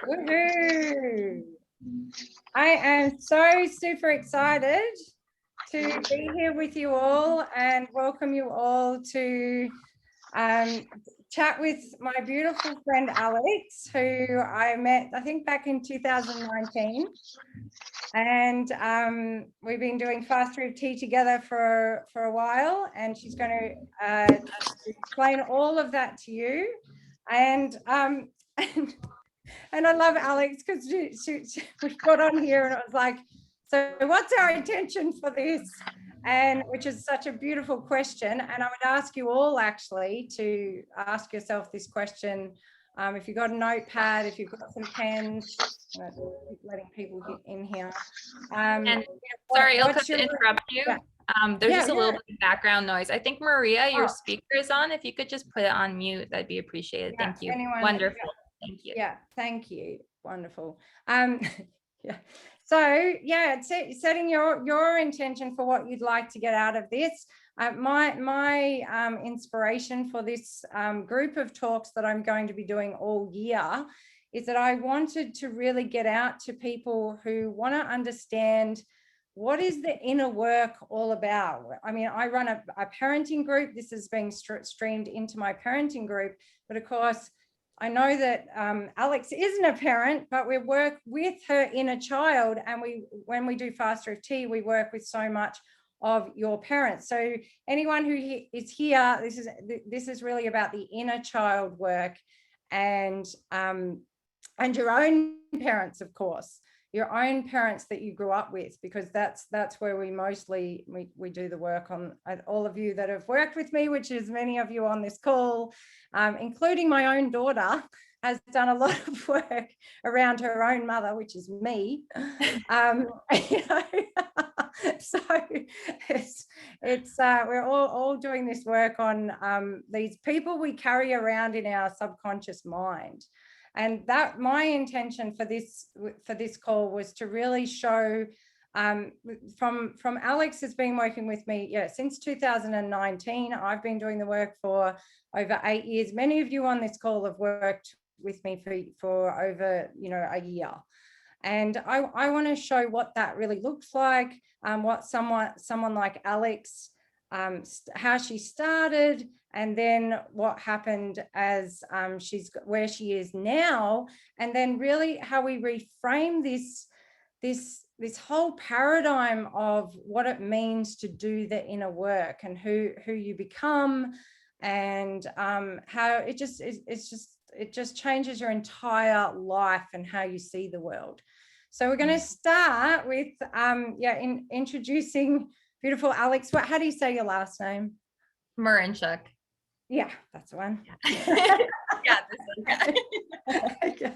Woohoo! I am so super excited to be here with you all and welcome you all to chat with my beautiful friend Alex, who I met, I think, back in 2019. And we've been doing Faster EFT together for a while, and she's going to explain all of that to you. And I love Alex because we got on here and it was like, so what's our intention for this? And which is such a beautiful question. And I would ask you all actually to ask yourself this question. If you've got a notepad, if you've got some pens, letting people get in here. And sorry, Ilka, to interrupt you. Yeah. There's just a little bit of background noise. I think Maria, your speaker is on. If you could just put it on mute, that'd be appreciated. Thank you. Wonderful. Thank you. Yeah, thank you. Wonderful. Yeah. So yeah, setting your intention for what you'd like to get out of this. My inspiration for this group of talks that I'm going to be doing all year is that I wanted to really get out to people who want to understand what is the inner work all about. I mean, I run a parenting group. This is being streamed into my parenting group, but of course, I know that Alex isn't a parent, but we work with her inner child, and when we do Faster EFT, we work with so much of your parents. So anyone who is here, this is really about the inner child work, and your own parents, of course, your own parents that you grew up with, because that's where we mostly do the work on. All of you that have worked with me, which is many of you on this call, including my own daughter, has done a lot of work around her own mother, which is me. So it's we're all doing this work on these people we carry around in our subconscious mind. And that my intention for this call was to really show from Alex has been working with me since 2019. I've been doing the work for over 8 years. Many of you on this call have worked with me for over a year, and I want to show what that really looks like. What someone like Alex, how she started, and then what happened as she's where she is now, and then really how we reframe this whole paradigm of what it means to do the inner work, and who you become, and how it just changes your entire life and how you see the world. So we're going to start with introducing beautiful Alex. How do you say your last name? Marinchuk. Yeah, that's the one. Yeah, this one. Okay.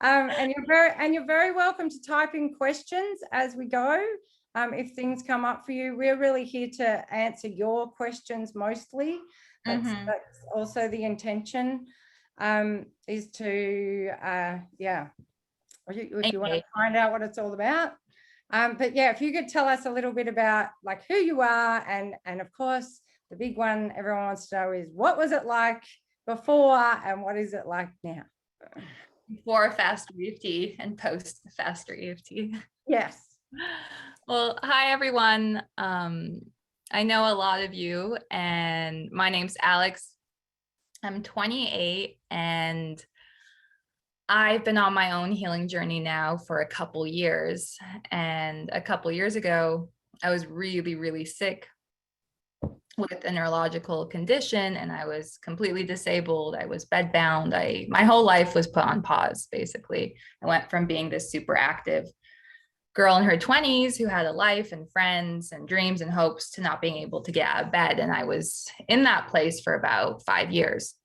And you're very welcome to type in questions as we go. If things come up for you, we're really here to answer your questions mostly. That's also the intention. Is to if you want to find out what it's all about. But yeah, if you could tell us a little bit about like who you are, and of course the big one everyone wants to know is what was it like before and what is it like now? Before Faster EFT and post Faster EFT. Yes. Well, hi everyone. I know a lot of you, and my name's Alex. I'm 28 and I've been on my own healing journey now for a couple years. And a couple years ago, I was really, really sick with a neurological condition, and I was completely disabled. I was bedbound. My whole life was put on pause, basically. I went from being this super active girl in her 20s who had a life and friends and dreams and hopes to not being able to get out of bed. And I was in that place for about 5 years.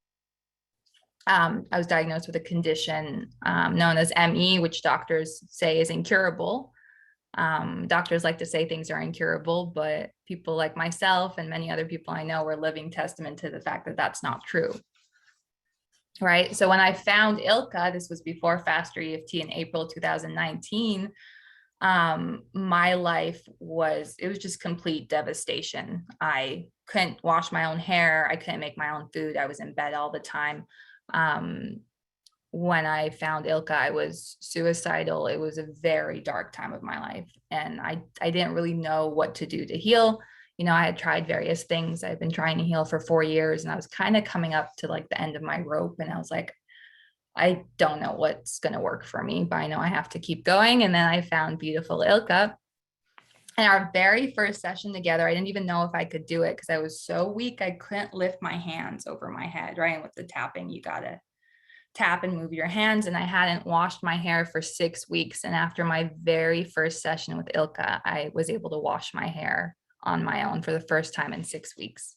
I was diagnosed with a condition known as ME, which doctors say is incurable. Doctors like to say things are incurable, but people like myself and many other people I know were living testament to the fact that that's not true. Right. So when I found Ilka, this was before Faster EFT in April 2019, my life was just complete devastation. I couldn't wash my own hair. I couldn't make my own food. I was in bed all the time. when I found Ilka, I was suicidal. It was a very dark time of my life. And I didn't really know what to do to heal. You know, I had tried various things. I've been trying to heal for 4 years, and I was kind of coming up to like the end of my rope. And I was like, I don't know what's going to work for me, but I know I have to keep going. And then I found beautiful Ilka. And our very first session together, I didn't even know if I could do it because I was so weak. I couldn't lift my hands over my head, right? And with the tapping, you got to tap and move your hands. And I hadn't washed my hair for 6 weeks. And after my very first session with Ilka, I was able to wash my hair on my own for the first time in 6 weeks,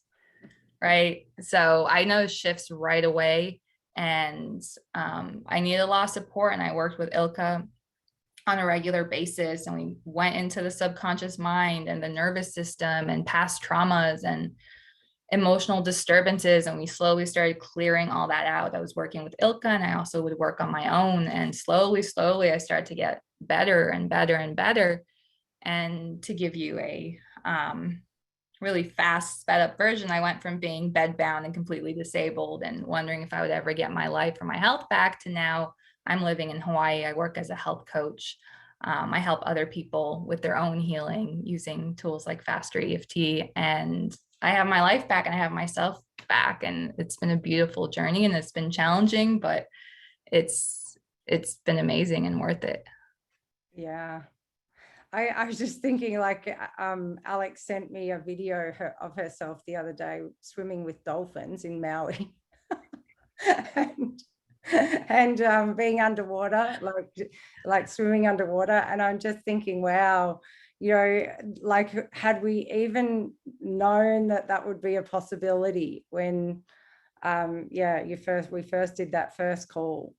right? So I noticed shifts right away. And I needed a lot of support. And I worked with Ilka on a regular basis. And we went into the subconscious mind and the nervous system and past traumas and emotional disturbances. And we slowly started clearing all that out. I was working with Ilka, and I also would work on my own. And slowly, I started to get better and better and better. And to give you a really fast sped up version, I went from being bedbound and completely disabled and wondering if I would ever get my life or my health back to now I'm living in Hawaii. I work as a health coach. I help other people with their own healing using tools like Faster EFT, and I have my life back and I have myself back. And it's been a beautiful journey, and it's been challenging, but it's been amazing and worth it. Yeah. I was just thinking, like, Alex sent me a video of herself the other day swimming with dolphins in Maui. and being underwater, like swimming underwater. And I'm just thinking, wow, you know, like, had we even known that that would be a possibility when, we first did that first call.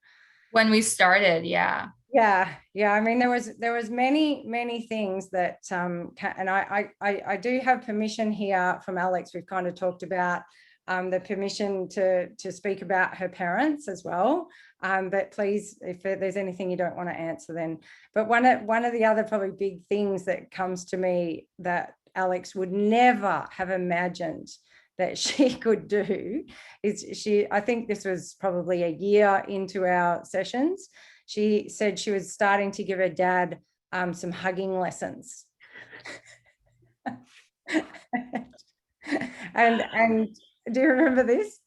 When we started, yeah. I mean, there was many things that and I do have permission here from Alex. We've kind of talked about the permission to speak about her parents as well, but please, if there's anything you don't want to answer, then. But one of the other probably big things that comes to me that Alex would never have imagined that she could do is I think this was probably a year into our sessions. She said she was starting to give her dad some hugging lessons. and do you remember this?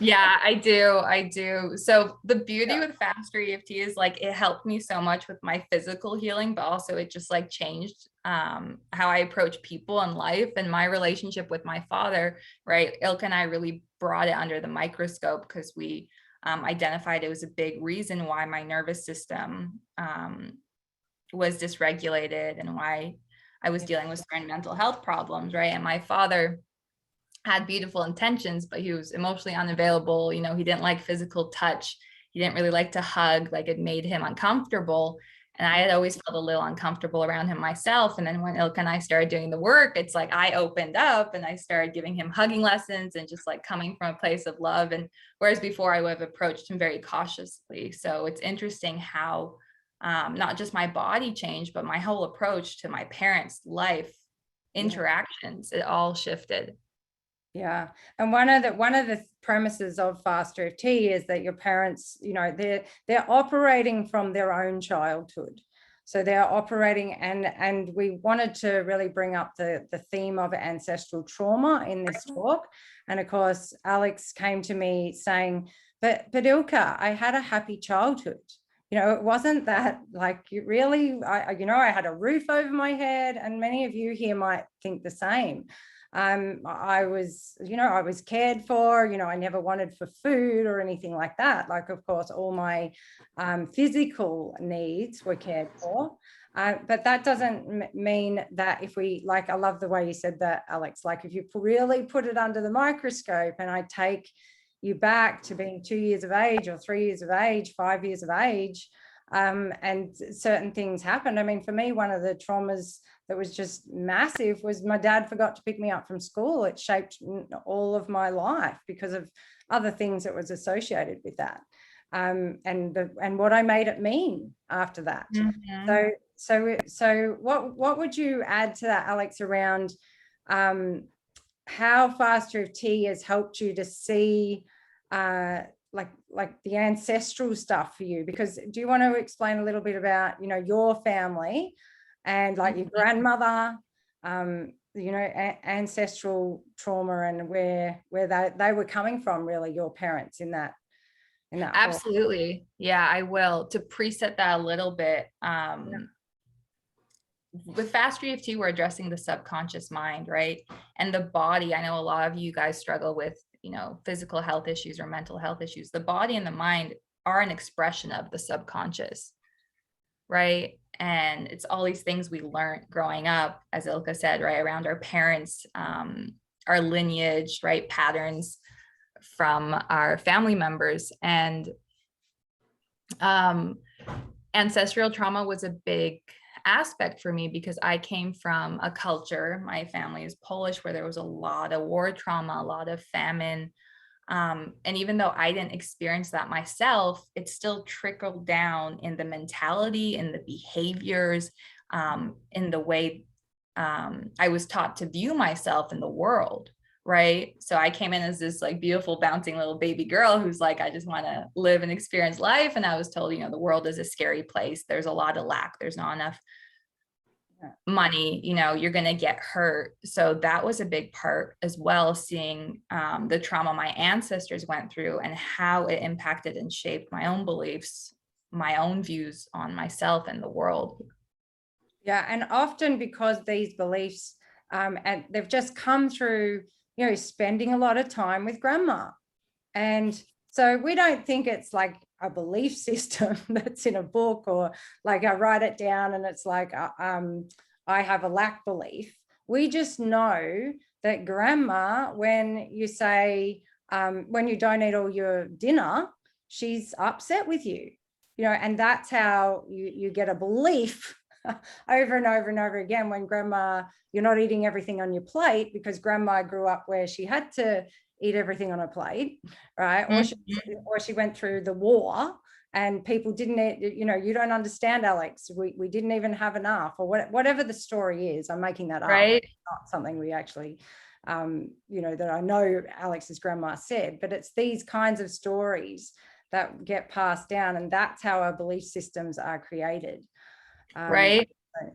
Yeah, I do. So the beauty with Faster EFT is, like, it helped me so much with my physical healing, but also it just like changed how I approach people in life and my relationship with my father, right? Ilka and I really brought it under the microscope because we identified it was a big reason why my nervous system was dysregulated and why I was dealing with certain mental health problems, right? And my father had beautiful intentions, but he was emotionally unavailable. You know, he didn't like physical touch. He didn't really like to hug. Like, it made him uncomfortable. And I had always felt a little uncomfortable around him myself. And then when Ilka and I started doing the work, it's like I opened up and I started giving him hugging lessons and just like coming from a place of love. And whereas before I would have approached him very cautiously. So it's interesting how not just my body changed, but my whole approach to my parents' life interactions, it all shifted. Yeah. And one of the premises of Faster EFT is that your parents, you know, they're operating from their own childhood. So they're operating, and we wanted to really bring up the theme of ancestral trauma in this talk. And of course, Alex came to me saying, but Ilka, I had a happy childhood. You know, it wasn't that, like, I had a roof over my head, and many of you here might think the same. I was cared for, I never wanted for food or anything like that. Like, of course, all my physical needs were cared for. But that doesn't mean that if we, like, I love the way you said that, Alex, like, if you really put it under the microscope and I take you back to being 2 years of age or 3 years of age, 5 years of age, and certain things happened. I mean, for me, one of the traumas that was just massive was my dad forgot to pick me up from school. It shaped all of my life because of other things that was associated with that, and what I made it mean after that. Mm-hmm. So what would you add to that, Alex, around how Faster EFT has helped you to see like the ancestral stuff for you? Because do you want to explain a little bit about, you know, your family and like your grandmother, you know, ancestral trauma and where they were coming from, really, your parents in that Absolutely. Yeah, I will. To preset that a little bit, with Faster EFT, we're addressing the subconscious mind, right? And the body. I know a lot of you guys struggle with, you know, physical health issues or mental health issues. The body and the mind are an expression of the subconscious, right? And it's all these things we learned growing up, as Ilka said, right, around our parents, our lineage, right, patterns from our family members. And ancestral trauma was a big aspect for me because I came from a culture, my family is Polish, where there was a lot of war trauma, a lot of famine. And even though I didn't experience that myself, it still trickled down in the mentality, in the behaviors, in the way I was taught to view myself in the world. Right. So I came in as this like beautiful, bouncing little baby girl who's like, I just want to live and experience life. And I was told, you know, the world is a scary place. There's a lot of lack. There's not enough money, you know, you're going to get hurt. So that was a big part as well, seeing the trauma my ancestors went through and how it impacted and shaped my own beliefs, my own views on myself and the world. Yeah. And often because these beliefs, and they've just come through, you know, spending a lot of time with grandma. And so we don't think it's like a belief system that's in a book, or like I write it down and it's like, I have a lack belief. We just know that grandma, when you say, when you don't eat all your dinner, she's upset with you, you know, and that's how you get a belief over and over and over again when grandma, you're not eating everything on your plate because grandma grew up where she had to eat everything on her plate, right? Or she went through the war and people didn't eat, you know, you don't understand, Alex, we didn't even have enough, or whatever the story is. I'm making that up. Right. It's not something we actually, you know, that I know Alex's grandma said, but it's these kinds of stories that get passed down, and that's how our belief systems are created. Right.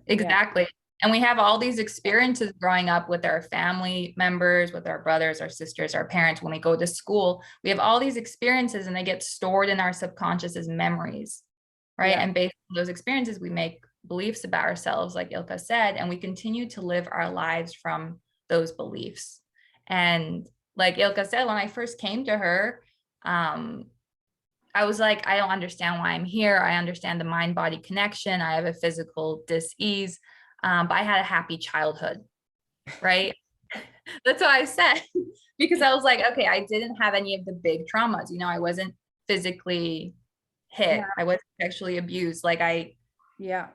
Exactly. And we have all these experiences growing up with our family members, with our brothers, our sisters, our parents. When we go to school, we have all these experiences and they get stored in our subconscious as memories, right? And based on those experiences, we make beliefs about ourselves, like Ilka said, and we continue to live our lives from those beliefs. And like Ilka said, when I first came to her, I was like, I don't understand why I'm here. I understand the mind-body connection. I have a physical dis-ease, but I had a happy childhood, right? That's what I said, because I was like, okay, I didn't have any of the big traumas. You know, I wasn't physically hit. I wasn't sexually abused. Like I didn't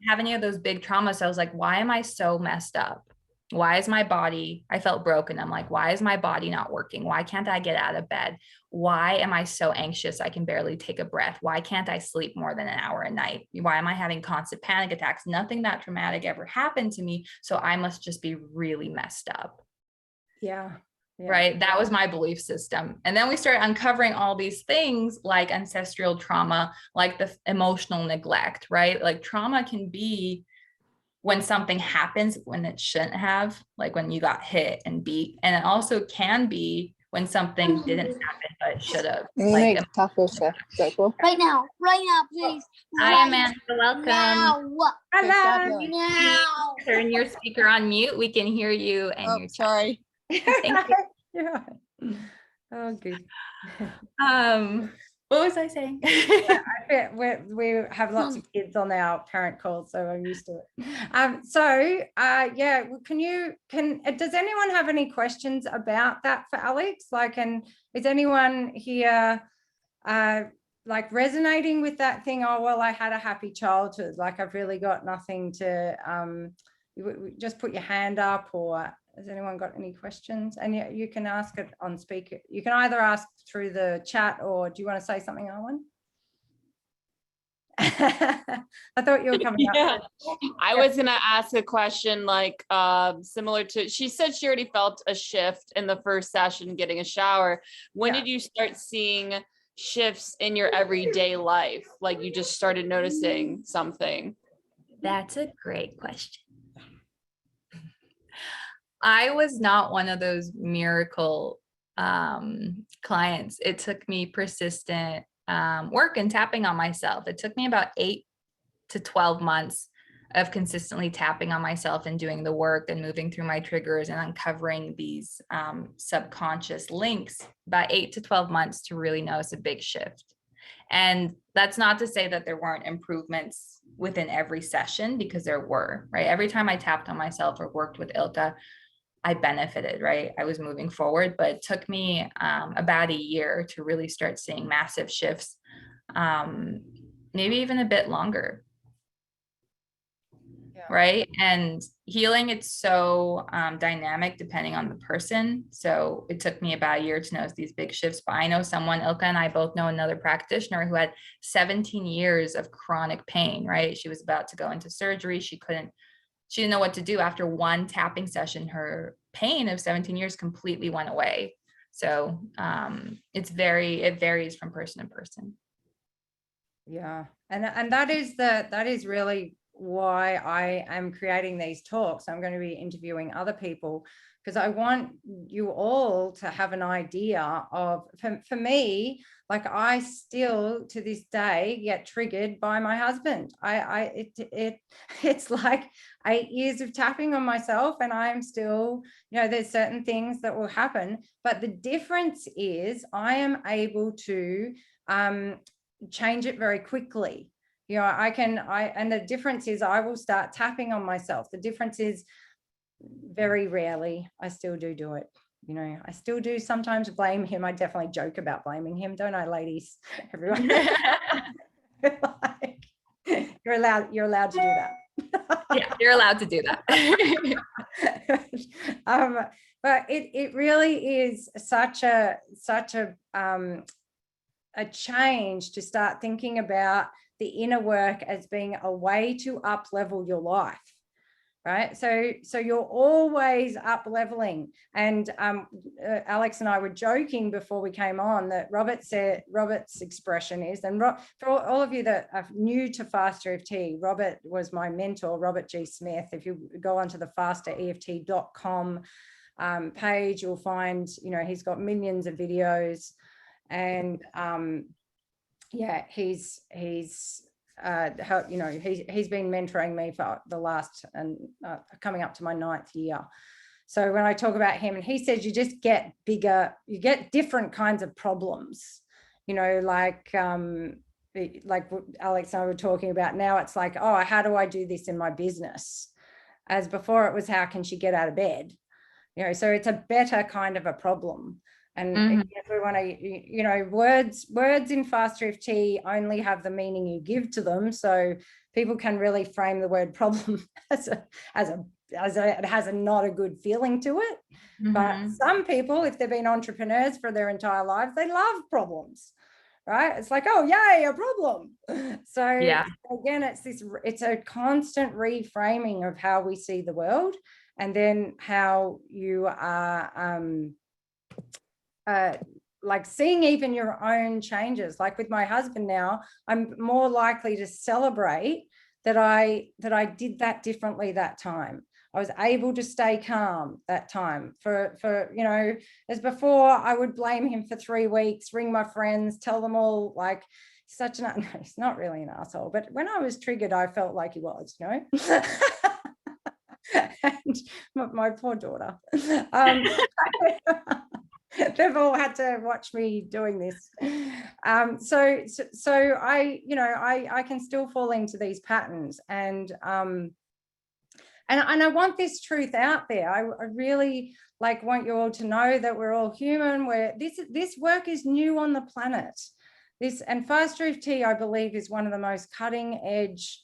have any of those big traumas. So I was like, why am I so messed up? Why is my body, I felt broken. I'm like, why is my body not working? Why can't I get out of bed? Why am I so anxious? I can barely take a breath. Why can't I sleep more than an hour a night? Why am I having constant panic attacks? Nothing that traumatic ever happened to me. So I must just be really messed up. Right. That was my belief system. And then we started uncovering all these things like ancestral trauma, like the emotional neglect, right? Like trauma can be when something happens when it shouldn't have, like when you got hit and beat. And it also can be when something didn't happen, but it should have. Like, right now, please. Hi, Amanda, welcome. Hello. Now. Turn your speaker on mute. We can hear you. And you're sorry. Thank you. Oh, good. What was I saying? We have lots of kids on our parent calls, so I'm used to it. Yeah, does anyone have any questions about that for Alex? Like, and is anyone here like resonating with that thing? Oh, well, I had a happy childhood. Like, I've really got nothing to, just put your hand up, or has anyone got any questions? And you can ask it on speaker. You can either ask through the chat, or do you want to say something, Owen? I thought you were coming up. I was going to ask a question like similar to, she said she already felt a shift in the first session getting a shower. When did you start seeing shifts in your everyday life? Like you just started noticing something. That's a great question. I was not one of those miracle clients. It took me persistent work and tapping on myself. It took me about 8 to 12 months of consistently tapping on myself and doing the work and moving through my triggers and uncovering these subconscious links, about 8 to 12 months to really notice a big shift. And that's not to say that there weren't improvements within every session, because there were, right? Every time I tapped on myself or worked with Ilka, I benefited, right? I was moving forward, but it took me about a year to really start seeing massive shifts, maybe even a bit longer. Yeah. Right. And healing, it's so dynamic depending on the person. So it took me about a year to notice these big shifts. But I know someone, Ilka and I both know another practitioner who had 17 years of chronic pain, right? She was about to go into surgery. She didn't know what to do. After one tapping session, her pain of 17 years completely went away. So it varies from person to person. Yeah. And that is really why I am creating these talks. I'm going to be interviewing other people because I want you all to have an idea of, for me, like I still to this day get triggered by my husband. It's like 8 years of tapping on myself and I'm still, there's certain things that will happen, but the difference is I am able to change it very quickly. And the difference is I will start tapping on myself. The difference is very rarely I still do it. I still do sometimes blame him. I definitely joke about blaming him, don't I, ladies? Everyone. Like, you're allowed to do that. Yeah, you're allowed to do that. But it really is such a change to start thinking about the inner work as being a way to up level your life, right? So you're always up leveling. And Alex and I were joking before we came on that Robert's expression is, and for all of you that are new to Faster EFT, Robert was my mentor, Robert G. Smith. If you go onto the fastereft.com page, you'll find, he's got millions of videos. And yeah, he's been mentoring me for the last and coming up to my 9th year. So when I talk about him, and he says you just get bigger, you get different kinds of problems, like Alex and I were talking about now. It's like, oh, how do I do this in my business? As before it was, how can she get out of bed? So it's a better kind of a problem. And if we want to, words in Faster EFT only have the meaning you give to them. So people can really frame the word problem as it has a not a good feeling to it. But some people, if they've been entrepreneurs for their entire lives, they love problems, right? It's like, oh, yay, a problem. So yeah. Again, it's a constant reframing of how we see the world, and then how you are like seeing even your own changes. Like with my husband now, I'm more likely to celebrate that I did that differently that time. I was able to stay calm that time. For as before, I would blame him for 3 weeks, ring my friends, tell them all like he's not really an asshole, but when I was triggered, I felt like he was, and my poor daughter. They've all had to watch me doing this. So I can still fall into these patterns, and I want this truth out there. I really want you all to know that we're all human. This work is new on the planet. And Faster EFT, I believe, is one of the most cutting edge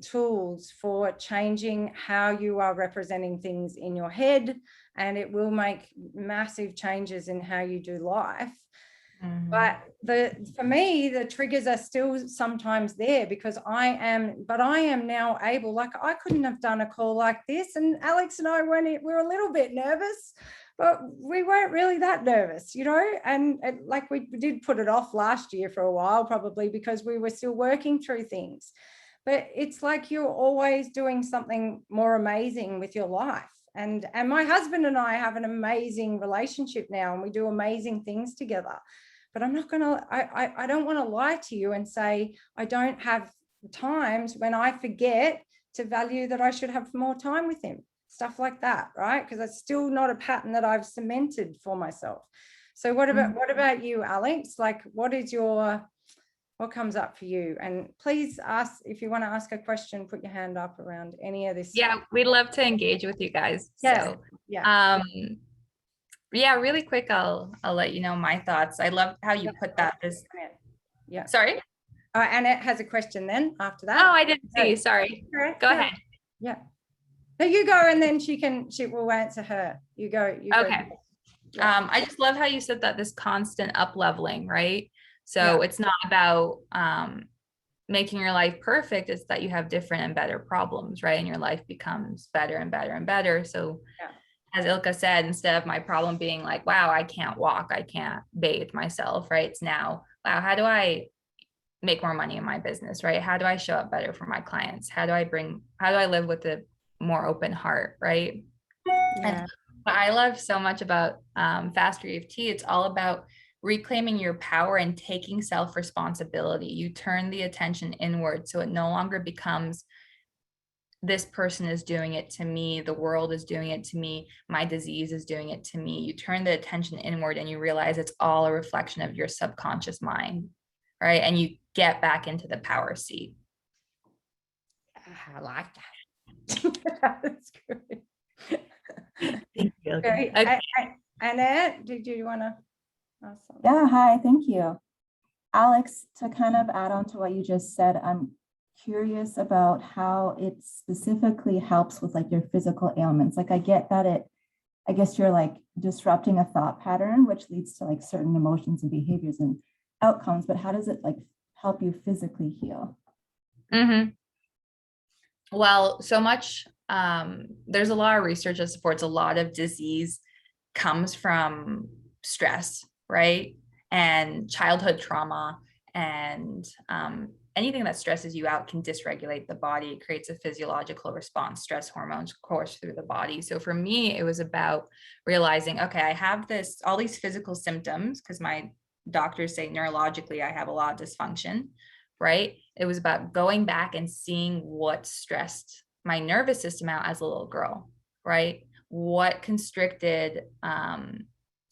tools for changing how you are representing things in your head, and it will make massive changes in how you do life. But for me, the triggers are still sometimes there, because I am now able, like I couldn't have done a call like this, and Alex and I we were a little bit nervous, but we weren't really that nervous, you know, and like we did put it off last year for a while, probably because we were still working through things. But it's like you're always doing something more amazing with your life. And my husband and I have an amazing relationship now, and we do amazing things together. But I'm not going to, I don't want to lie to you and say I don't have times when I forget to value that I should have more time with him, stuff like that, right? Because that's still not a pattern that I've cemented for myself. So what about you, Alex? Like, what comes up for you? And please ask, if you want to ask a question, put your hand up around any of this. Yeah, we'd love to engage with you guys. Yeah. So Yeah. yeah, really quick, I'll let you know my thoughts. I love how you put that. Yeah. Sorry. Annette has a question then after that. Oh, I didn't see. Sorry. Go ahead. Yeah. No, you go, and then she will answer her. You go. Okay. Yeah. I just love how you said that, this constant up leveling, right? So it's not about making your life perfect. It's that you have different and better problems, right? And your life becomes better and better and better. So as Ilka said, instead of my problem being like, wow, I can't walk, I can't bathe myself, right? It's now, wow, how do I make more money in my business, right? How do I show up better for my clients? How do I live with a more open heart, right? Yeah. And what I love so much about Faster EFT, it's all about reclaiming your power and taking self-responsibility. You turn the attention inward, so it no longer becomes, this person is doing it to me, the world is doing it to me, my disease is doing it to me. You turn the attention inward and you realize it's all a reflection of your subconscious mind, right? And you get back into the power seat. I like that. That's good. Thank you. Okay. Annette, did you want to ask something? Yeah, hi, thank you. Alex, to kind of add on to what you just said, I'm curious about how it specifically helps with like your physical ailments. Like I get that I guess you're like disrupting a thought pattern, which leads to like certain emotions and behaviors and outcomes, but how does it like help you physically heal? Well, so much, there's a lot of research that supports a lot of disease comes from stress, right? And childhood trauma, and anything that stresses you out can dysregulate the body. It creates a physiological response. Stress hormones course through the body. So for me, it was about realizing, okay, I have all these physical symptoms because my doctors say neurologically I have a lot of dysfunction, right? It was about going back and seeing what stressed my nervous system out as a little girl, right? What constricted,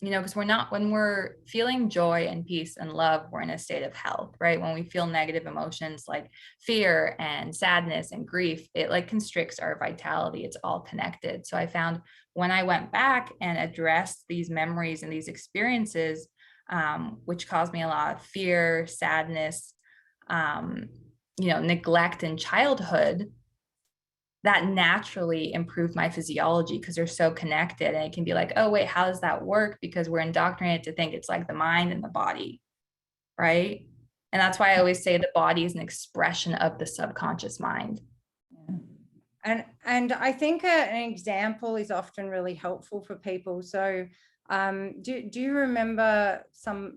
because when we're feeling joy and peace and love, we're in a state of health, right? When we feel negative emotions like fear and sadness and grief, it like constricts our vitality. It's all connected. So I found when I went back and addressed these memories and these experiences, which caused me a lot of fear, sadness, neglect in childhood, that naturally improved my physiology because they're so connected. And it can be like, oh, wait, how does that work? Because we're indoctrinated to think it's like the mind and the body, right? And that's why I always say the body is an expression of the subconscious mind. And I think an example is often really helpful for people. So do you remember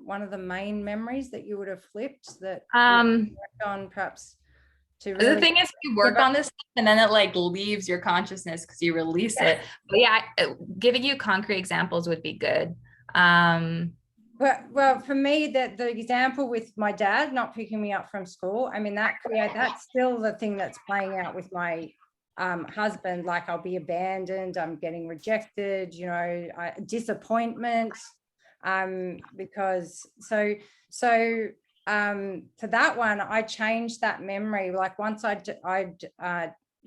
one of the main memories that you would have flipped that you worked on perhaps? The thing is, you work on this stuff and then it like leaves your consciousness because you release it. But yeah, giving you concrete examples would be good. Well, for me, the example with my dad not picking me up from school, I mean, that's still the thing that's playing out with my husband. Like I'll be abandoned, I'm getting rejected, disappointment, because for that one, I changed that memory. Like once I'd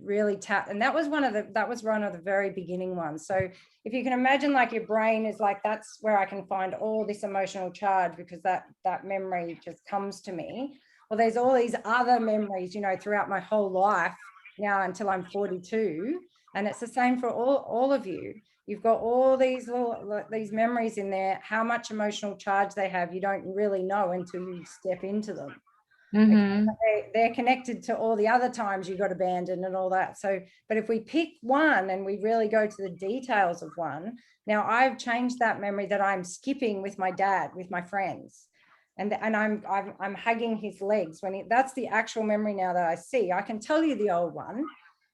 really tapped, and that was one of the very beginning ones. So if you can imagine, like your brain is like, that's where I can find all this emotional charge because that memory just comes to me. Well, there's all these other memories, throughout my whole life now until I'm 42, and it's the same for all of you. You've got all these memories in there. How much emotional charge they have, you don't really know until you step into them. Mhm. They're connected to all the other times you got abandoned and all that. So, but if we pick one and we really go to the details of one, now I've changed that memory that I'm skipping with my dad, with my friends. And I'm hugging his legs that's the actual memory now that I see. I can tell you the old one,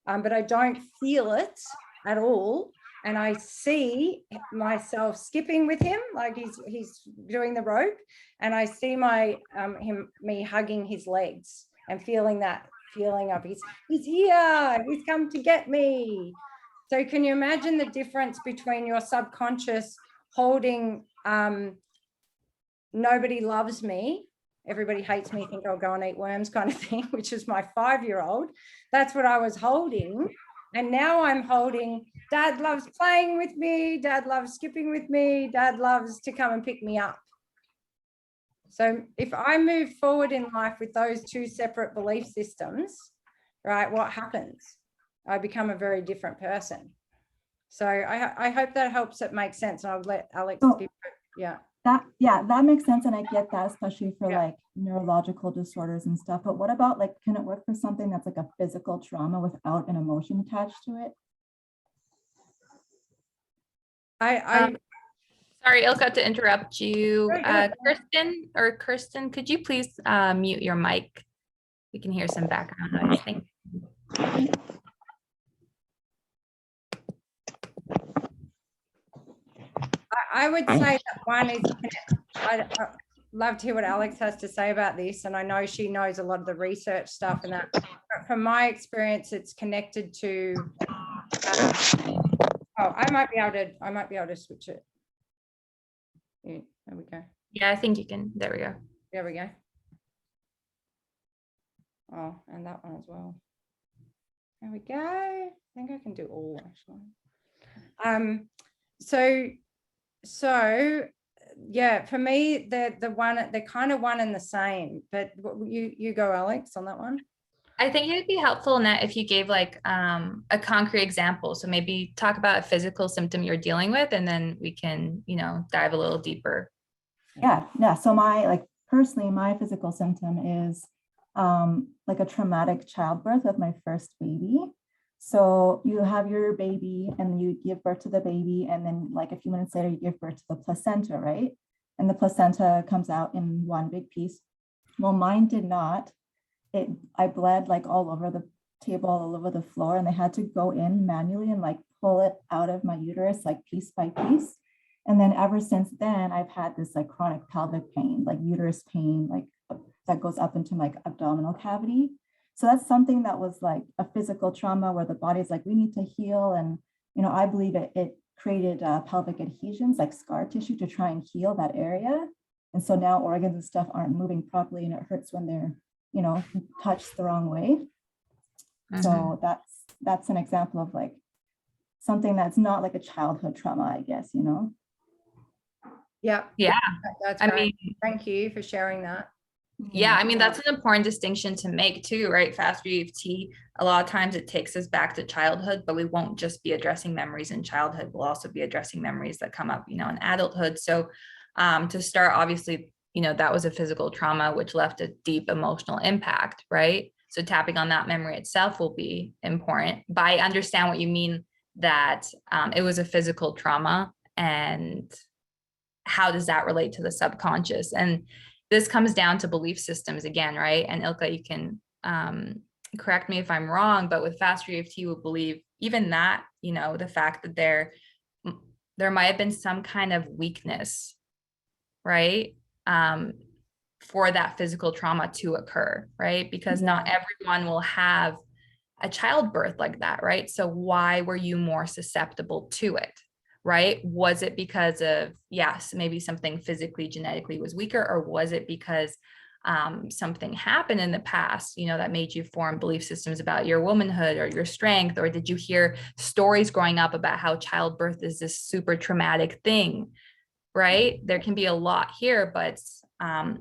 but I don't feel it at all. And I see myself skipping with him, like he's doing the rope, and I see me hugging his legs and feeling that feeling of he's here, he's come to get me. So can you imagine the difference between your subconscious holding nobody loves me, everybody hates me, think I'll go and eat worms kind of thing, which is my 5-year-old. That's what I was holding. And now I'm holding, dad loves playing with me, dad loves skipping with me, dad loves to come and pick me up. So if I move forward in life with those two separate belief systems, right, what happens? I become a very different person. So I hope that helps it make sense. And I'll let Alex give it. Yeah. That makes sense. And I get that, especially for like neurological disorders and stuff. But what about like, can it work for something that's like a physical trauma without an emotion attached to it? Sorry, Ilka, to interrupt you. Kirsten, could you please mute your mic? We can hear some background noise. Thank you. I would say that one is, I'd love to hear what Alex has to say about this. And I know she knows a lot of the research stuff and that. But from my experience, it's connected to, I might be able to switch it. Yeah, there we go. Yeah, I think you can. There we go. There we go. Oh, and that one as well. There we go. I think I can do all actually. So yeah, for me, they're kind of one and the same, but you go, Alex, on that one. I think it'd be helpful, Nat, if you gave like a concrete example. So maybe talk about a physical symptom you're dealing with, and then we can, dive a little deeper. Yeah. So personally, my physical symptom is like a traumatic childbirth of my first baby. So you have your baby and you give birth to the baby, and then like a few minutes later, you give birth to the placenta, right? And the placenta comes out in one big piece. Well, mine did not. I bled like all over the table, all over the floor, and they had to go in manually and like pull it out of my uterus, like piece by piece. And then ever since then, I've had this like chronic pelvic pain, like uterus pain, like that goes up into my abdominal cavity. So that's something that was like a physical trauma where the body's like, we need to heal. And, I believe it created pelvic adhesions, like scar tissue, to try and heal that area. And so now organs and stuff aren't moving properly, and it hurts when they're, touched the wrong way. Mm-hmm. So that's an example of like something that's not like a childhood trauma, I guess, Yeah. That's great. mean, thank you for sharing that. Yeah, I mean, that's an important distinction to make too, right? Faster EFT, a lot of times it takes us back to childhood, but we won't just be addressing memories in childhood. We'll also be addressing memories that come up, in adulthood. So to start, obviously, that was a physical trauma, which left a deep emotional impact, right? So tapping on that memory itself will be important. But I understand what you mean, that it was a physical trauma, and how does that relate to the subconscious? And this comes down to belief systems again, right? And Ilka, you can correct me if I'm wrong, but with Faster EFT, we believe even that, the fact that there might have been some kind of weakness, right? For that physical trauma to occur, right? Because not everyone will have a childbirth like that, right? So why were you more susceptible to it? Right? Was it because of, yes, maybe something physically, genetically was weaker, or was it because something happened in the past, that made you form belief systems about your womanhood or your strength? Or did you hear stories growing up about how childbirth is this super traumatic thing, right? There can be a lot here, but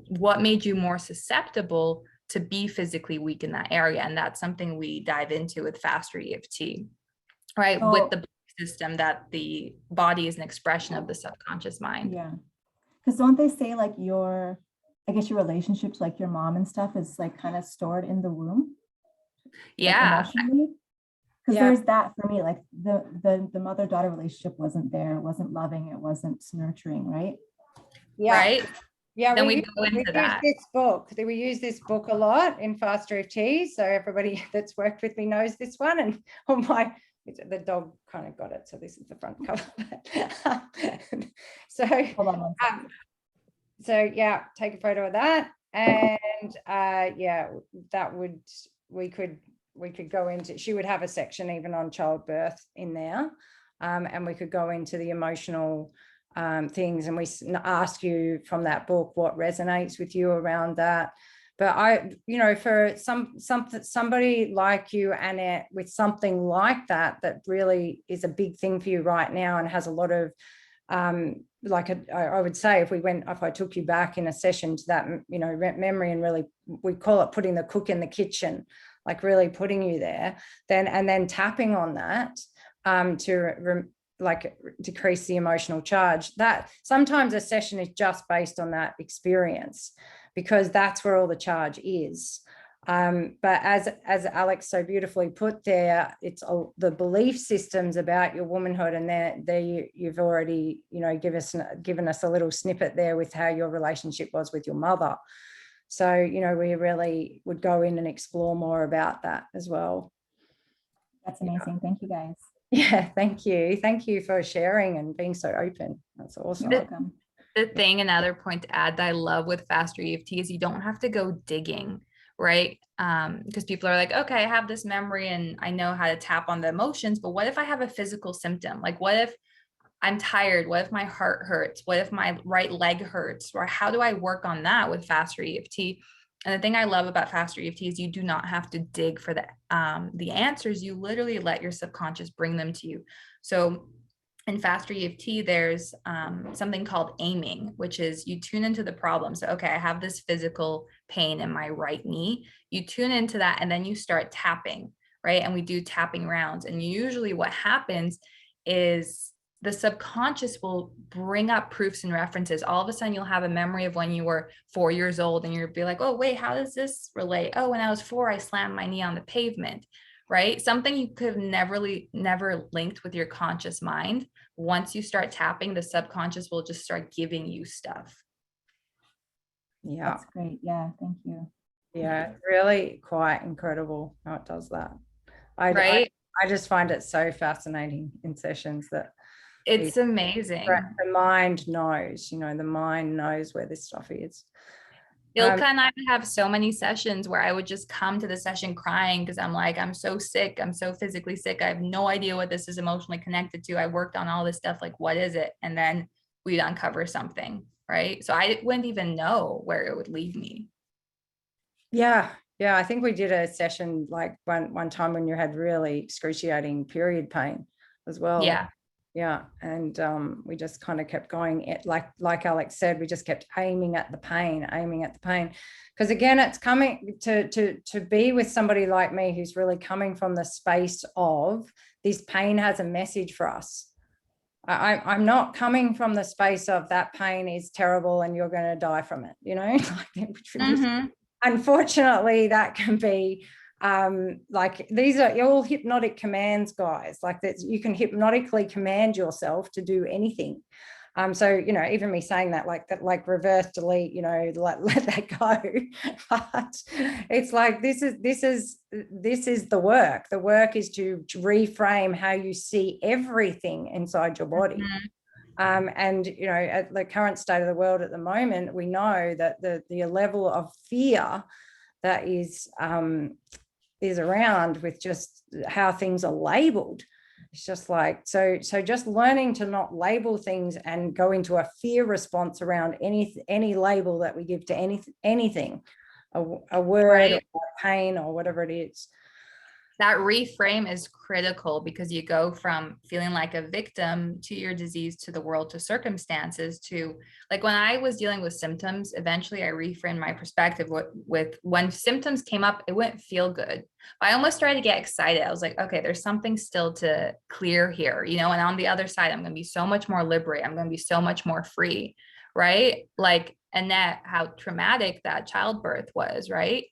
what made you more susceptible to be physically weak in that area? And that's something we dive into with Faster EFT, right? With the system that the body is an expression of the subconscious mind. Yeah, because don't they say like I guess your relationships, like your mom and stuff, is like kind of stored in the womb, like Yeah. emotionally. Because Yeah. there's that for me, like the mother-daughter relationship wasn't there, it wasn't loving, it wasn't nurturing, right? Yeah. Right. Yeah, Then we we go into use that. this book. We use this book a lot in Faster EFT. So everybody that's worked with me knows this one. And on my, the dog kind of got it. So this is the front cover. So, Hold on one second. so yeah, take a photo of that. And yeah, that would, we could go into, she would have a section even on childbirth in there. And we could go into the emotional things, and we ask you from that book what resonates with you around that. But I, you know, for somebody like you, Annette, with something like that really is a big thing for you right now and has a lot of I would say if I took you back in a session to that, you know, memory, and really, we call it putting the cook in the kitchen, like really putting you there, then tapping on that to decrease the emotional charge. That sometimes a session is just based on that experience, because that's where all the charge is. But as Alex so beautifully put there, it's all the belief systems about your womanhood, and there you've already, you know, given us a little snippet there with how your relationship was with your mother. So, you know, we really would go in and explore more about that as well. That's amazing. Thank you, guys. Yeah, thank you. Thank you for sharing and being so open. That's awesome. You're welcome. The thing, another point to add that I love with Faster EFT is you don't have to go digging, right? Because people are like, okay, I have this memory and I know how to tap on the emotions, but what if I have a physical symptom? Like, what if I'm tired? What if my heart hurts? What if my right leg hurts? Or how do I work on that with Faster EFT? And the thing I love about Faster EFT is you do not have to dig for the answers. You literally let your subconscious bring them to you. So in Faster EFT, there's something called aiming, which is you tune into the problem. So, okay, I have this physical pain in my right knee. You tune into that and then you start tapping, right? And we do tapping rounds. And usually what happens is the subconscious will bring up proofs and references. All of a sudden you'll have a memory of when you were 4 years old and you'll be like, oh, wait, how does this relate? Oh, when I was 4, I slammed my knee on the pavement, right? Something you could have never linked with your conscious mind. Once you start tapping, the subconscious will just start giving you stuff. Yeah. That's great. Yeah, thank you. Yeah, really quite incredible how it does that. Right? I just find it so fascinating in sessions that it's amazing. The mind knows, you know, the mind knows where this stuff is. Ilka and I would have so many sessions where I would just come to the session crying because I'm like, I'm so sick. I'm so physically sick. I have no idea what this is emotionally connected to. I worked on all this stuff. Like, what is it? And then we'd uncover something, right? So I wouldn't even know where it would lead me. Yeah. Yeah. I think we did a session like one time when you had really excruciating period pain as well. Yeah. Yeah. And we just kind of kept going, like Alex said, we just kept aiming at the pain. Because again, it's coming to be with somebody like me who's really coming from the space of this pain has a message for us. I'm not coming from the space of that pain is terrible and you're going to die from it, you know. Unfortunately, that can be like these are all hypnotic commands, guys. Like that, you can hypnotically command yourself to do anything. So, you know, even me saying that, like reverse delete, you know, let that go. But it's like this is the work. The work is to reframe how you see everything inside your body. And, you know, at the current state of the world at the moment, we know that the level of fear that is around with just how things are labeled. It's just like, so just learning to not label things and go into a fear response around any label that we give to anything, a word, right, or pain or whatever it is. That reframe is critical because you go from feeling like a victim to your disease, to the world, to circumstances, to like when I was dealing with symptoms, eventually I reframed my perspective with when symptoms came up, it wouldn't feel good. I almost started to get excited. I was like, okay, there's something still to clear here, you know, and on the other side, I'm going to be so much more liberated. I'm going to be so much more free, right? Like and that how traumatic that childbirth was, right?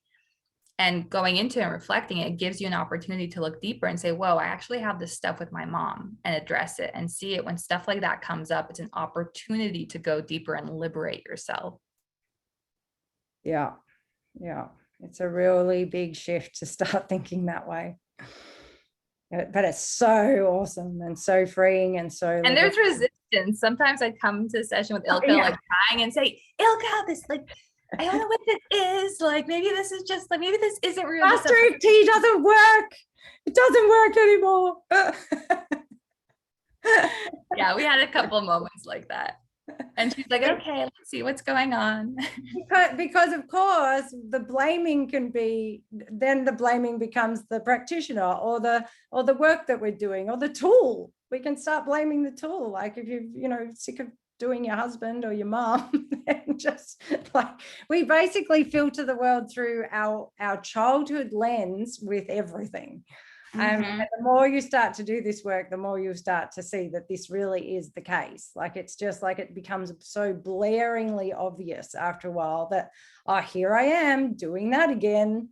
And going into and reflecting, it gives you an opportunity to look deeper and say, whoa, I actually have this stuff with my mom, and address it and see it. When stuff like that comes up, it's an opportunity to go deeper and liberate yourself. Yeah. It's a really big shift to start thinking that way. But it's so awesome and so freeing and so. And there's resistance. Sometimes I come to a session with Ilka, like crying and say, Ilka, this, like, I don't know what this is. Like, maybe this is just like, maybe this isn't real. Faster EFT doesn't work. It doesn't work anymore. Yeah, we had a couple moments like that. And she's like, okay, let's see what's going on. Because of course the blaming can be, then the blaming becomes the practitioner or the work that we're doing or the tool. We can start blaming the tool. Like if you're sick of doing your husband or your mom, then just like, we basically filter the world through our childhood lens with everything. And the more you start to do this work, the more you start to see that this really is the case. Like, it's just like, it becomes so blaringly obvious after a while that, oh, here I am doing that again,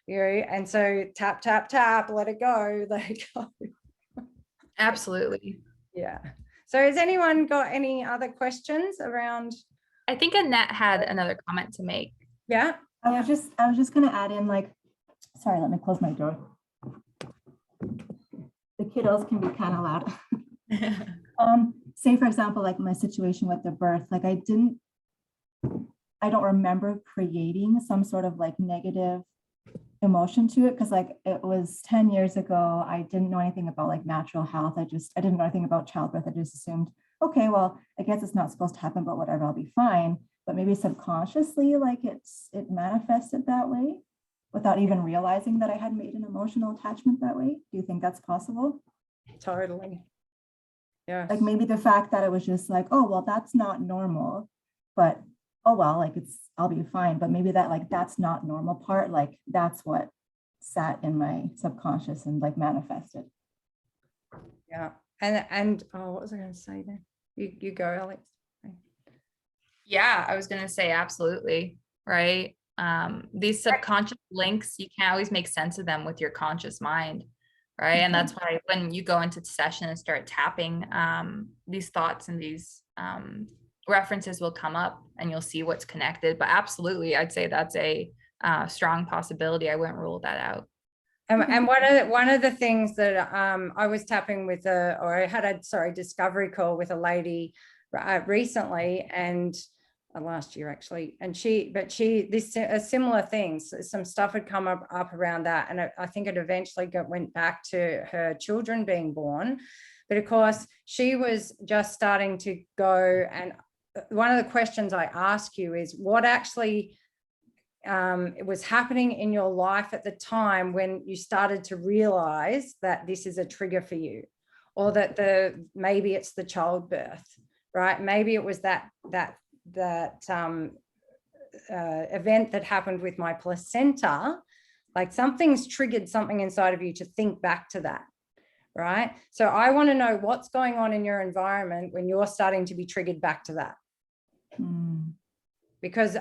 and so tap, tap, tap, let it go, let it go. Absolutely. Yeah. So has anyone got any other questions around? I think Annette had another comment to make. Yeah. I was just going to add in, like, sorry, let me close my door. The kiddos can be kind of loud. Say, for example, like my situation with the birth, like I don't remember creating some sort of like negative emotion to it, because like it was 10 years ago. I didn't know anything about like natural health. I didn't know anything about childbirth. I just assumed, okay, well, I guess it's not supposed to happen, but whatever, I'll be fine. But maybe subconsciously, like it manifested that way without even realizing that I had made an emotional attachment that way. Do you think that's possible? Totally. Yeah. Like maybe the fact that it was just like, oh, well, that's not normal, but oh, well, like I'll be fine. But maybe that, like, that's not normal part, like that's what sat in my subconscious and like manifested. Yeah. And oh, what was I going to say then? You go, Alex. Yeah, I was going to say absolutely. Right. These subconscious links, you can't always make sense of them with your conscious mind. Right. And that's why when you go into session and start tapping, these thoughts and these references will come up and you'll see what's connected. But absolutely, I'd say that's a strong possibility. I wouldn't rule that out. And one of the things that I was tapping with I had a discovery call with a lady recently, and last year actually, and a similar things, some stuff had come up around that, and I think it eventually went back to her children being born. But of course she was just starting to go, and one of the questions I ask you is what actually it was happening in your life at the time when you started to realize that this is a trigger for you, or that maybe it's the childbirth, right? Maybe it was that event that happened with my placenta, like something's triggered something inside of you to think back to that, right? So I want to know what's going on in your environment when you're starting to be triggered back to that. Because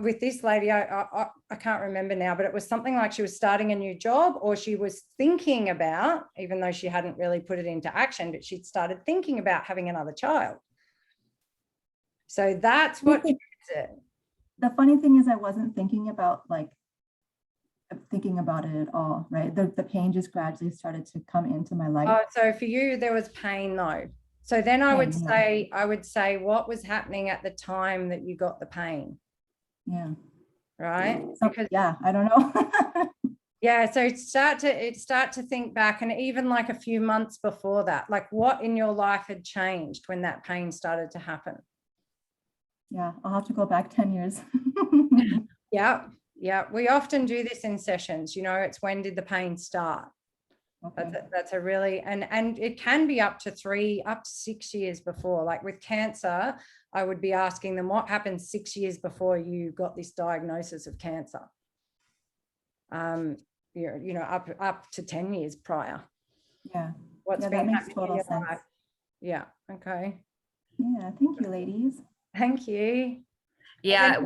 with this lady, I can't remember now, but it was something like she was starting a new job, or she was thinking about, even though she hadn't really put it into action, but she'd started thinking about having another child. So that's what triggers it. The funny thing is I wasn't thinking about it at all, right? The pain just gradually started to come into my life. Oh, so for you, there was pain though. So then I would say, what was happening at the time that you got the pain? Yeah. Right. Because I don't know. Yeah. So start to think back, and even like a few months before that, like what in your life had changed when that pain started to happen? Yeah, I'll have to go back 10 years. Yeah. Yeah. We often do this in sessions, it's when did the pain start? Okay. That's a really, and it can be up to 6 years before. Like with cancer, I would be asking them what happened 6 years before you got this diagnosis of cancer. Up to 10 years prior. Yeah. What's been makes total sense. Life? Yeah. Okay. Yeah. Thank you, ladies. Thank you. Yeah,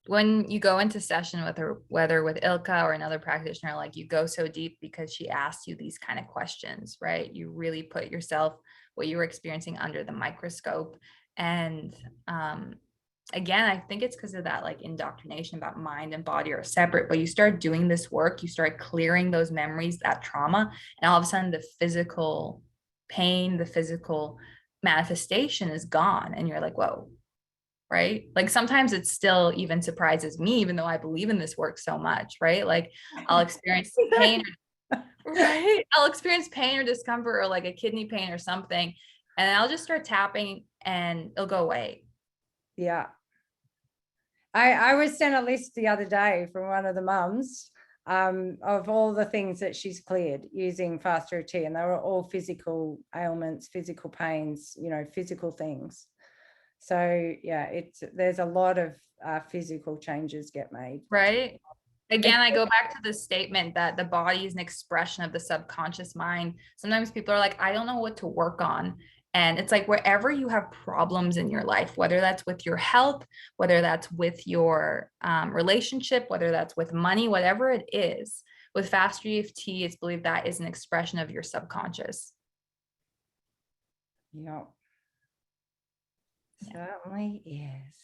when you go into session with her, whether with Ilka or another practitioner, like you go so deep because she asks you these kind of questions, right? You really put yourself, what you were experiencing, under the microscope. And again, I think it's because of that like indoctrination about mind and body are separate, but you start doing this work, you start clearing those memories, that trauma, and all of a sudden the physical pain, the physical manifestation is gone. And you're like, whoa, right? Like sometimes it still even surprises me, even though I believe in this work so much, right? Like I'll experience pain, right? I'll experience pain or discomfort or like a kidney pain or something, and I'll just start tapping and it'll go away. Yeah. I was sent a list the other day from one of the mums of all the things that she's cleared using Faster EFT, and they were all physical ailments, physical pains, you know, physical things. So yeah, there's a lot of physical changes get made. Right. Again, I go back to the statement that the body is an expression of the subconscious mind. Sometimes people are like, I don't know what to work on. And it's like wherever you have problems in your life, whether that's with your health, whether that's with your relationship, whether that's with money, whatever it is, with Faster EFT, it's believed that is an expression of your subconscious. Yeah. Certainly is.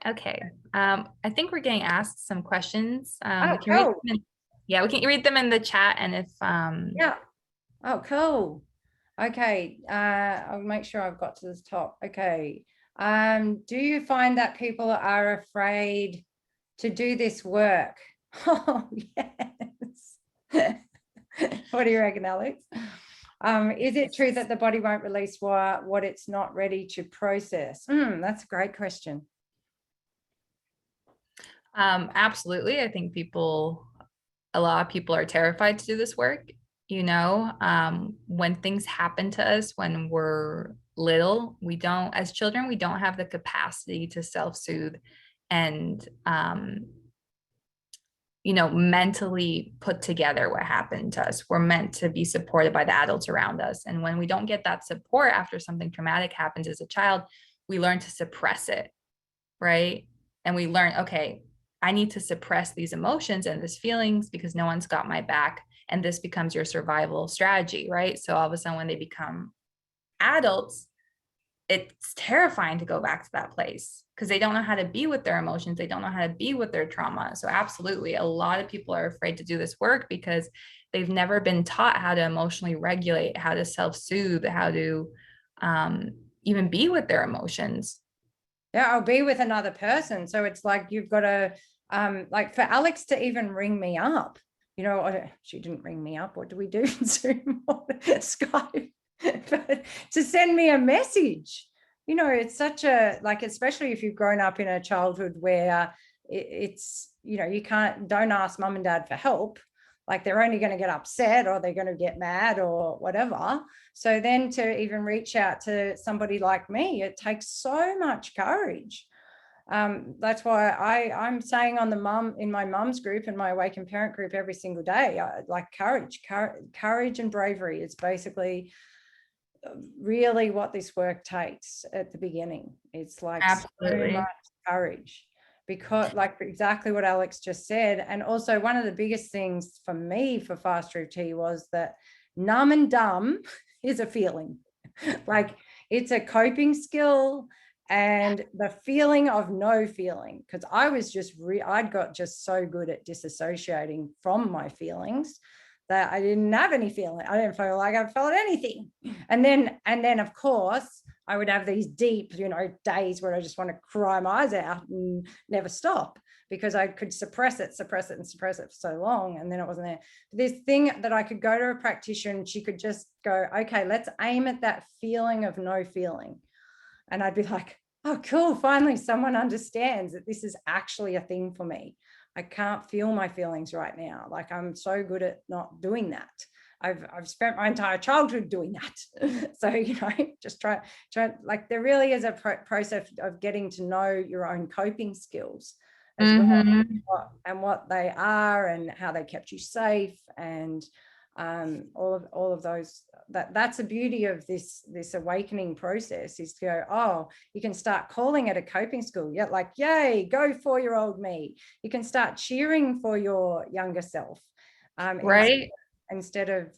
Okay. I think we're getting asked some questions. Oh, we can read cool. them we can read them in the chat. And if Yeah. Oh, cool. Okay. I'll make sure I've got to the top. Okay. Do you find that people are afraid to do this work? Oh, yes. What do you reckon, Alex? Is it true that the body won't release what it's not ready to process? That's a great question. absolutely. I think a lot of people are terrified to do this work. You know, when things happen to us when we're little, as children, we don't have the capacity to self-soothe and, you know, mentally put together what happened to us. We're meant to be supported by the adults around us. And when we don't get that support after something traumatic happens as a child, we learn to suppress it, right? And we learn, okay, I need to suppress these emotions and these feelings because no one's got my back. And this becomes your survival strategy, right? So all of a sudden, when they become adults, it's terrifying to go back to that place because they don't know how to be with their emotions. They don't know how to be with their trauma. So absolutely, a lot of people are afraid to do this work because they've never been taught how to emotionally regulate, how to self-soothe, how to even be with their emotions. Yeah, I'll be with another person. So it's like you've got to, like for Alex to even ring me up, you know, she didn't ring me up. What do we do? Zoom or Skype? But to send me a message, you know, it's such a, like, especially if you've grown up in a childhood where it's, you know, don't ask mum and dad for help. Like they're only going to get upset or they're going to get mad or whatever. So then to even reach out to somebody like me, it takes so much courage. That's why I'm saying on in my mum's group and my awaken parent group every single day, like courage and bravery is basically really what this work takes at the beginning. It's like Absolutely. so much courage. Because like exactly what Alex just said. And also one of the biggest things for me for Faster EFT was that numb and dumb is a feeling. Like it's a coping skill and the feeling of no feeling. Because I was I'd got just so good at disassociating from my feelings that I didn't have any feeling. I didn't feel like I felt anything. And then of course, I would have these deep, you know, days where I just want to cry my eyes out and never stop because I could suppress it for so long. And then it wasn't there. This thing that I could go to a practitioner and she could just go, okay, let's aim at that feeling of no feeling. And I'd be like, oh, cool. Finally, someone understands that this is actually a thing for me. I can't feel my feelings right now. Like I'm so good at not doing that. I've spent my entire childhood doing that. So, you know, just try, like there really is a process of getting to know your own coping skills as well, and what they are and how they kept you safe. And all of those. That's the beauty of this awakening process, is to go, oh, you can start calling it a coping skill. Yeah, like, yay, go 4-year-old me. You can start cheering for your younger self, Right. instead of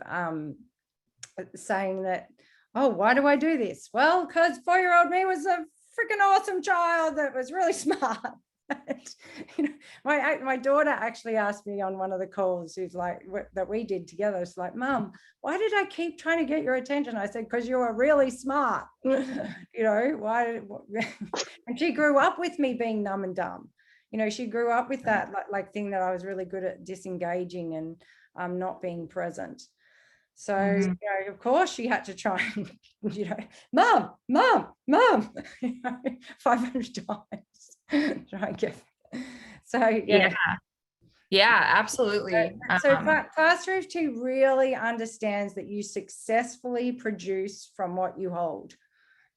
saying that, oh, why do I do this? Well, because 4-year-old me was a freaking awesome child that was really smart. You know, my daughter actually asked me on one of the calls, who's like, that we did together, it's like, Mom, why did I keep trying to get your attention? I said, because you are really smart. You know, why? And she grew up with me being numb and dumb. You know, she grew up with that like thing that I was really good at disengaging and not being present. So, you know, of course she had to try and, you know, mom, you know, 500 times. Try and get. So, yeah. Yeah, absolutely. So Faster EFT really understands that you successfully produce from what you hold.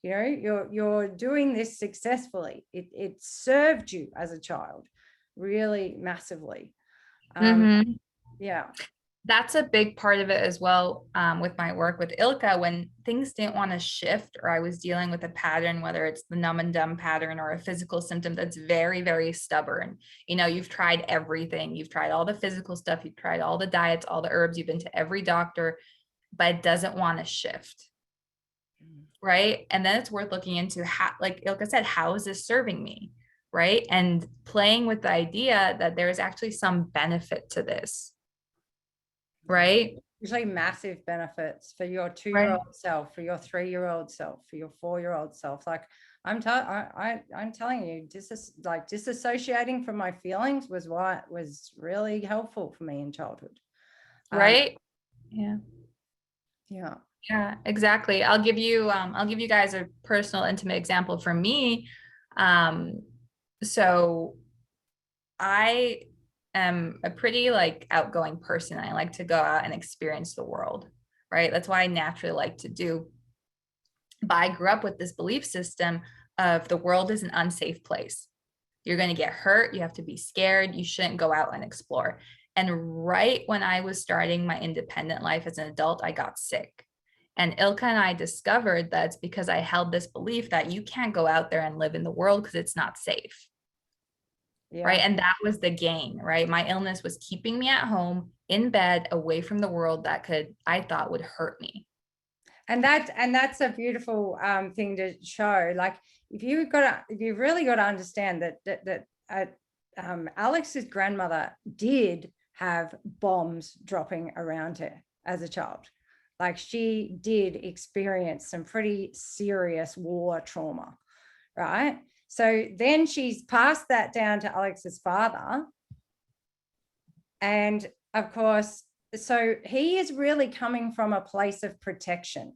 You know, you're doing this successfully. It served you as a child really massively. Yeah. That's a big part of it as well, with my work with Ilka. When things didn't want to shift, or I was dealing with a pattern, whether it's the numb and dumb pattern or a physical symptom that's very, very stubborn. You know, you've tried everything. You've tried all the physical stuff. You've tried all the diets, all the herbs. You've been to every doctor, but it doesn't want to shift. Right. And then it's worth looking into how, like Ilka said, how is this serving me? Right. And playing with the idea that there is actually some benefit to this. Right. Usually massive benefits for your 2-year-old self, for your 3-year-old self, for your 4-year-old self. Like I'm telling you, disassociating from my feelings was what was really helpful for me in childhood. Right. Yeah. Yeah. Yeah, exactly. I'll give you guys a personal, intimate example from me. So I am a pretty like outgoing person. I like to go out and experience the world, right? That's why I naturally like to do. But I grew up with this belief system of the world is an unsafe place. You're going to get hurt. You have to be scared. You shouldn't go out and explore. And right when I was starting my independent life as an adult, I got sick. And Ilka and I discovered that it's because I held this belief that you can't go out there and live in the world because it's not safe. Yeah. Right. And that was the gain, right? My illness was keeping me at home in bed, away from the world that I thought would hurt me. And that's a beautiful thing to show. Like if you've really got to understand that Alex's grandmother did have bombs dropping around her as a child. Like she did experience some pretty serious war trauma, right? So then she's passed that down to Alex's father. And of course, so he is really coming from a place of protection,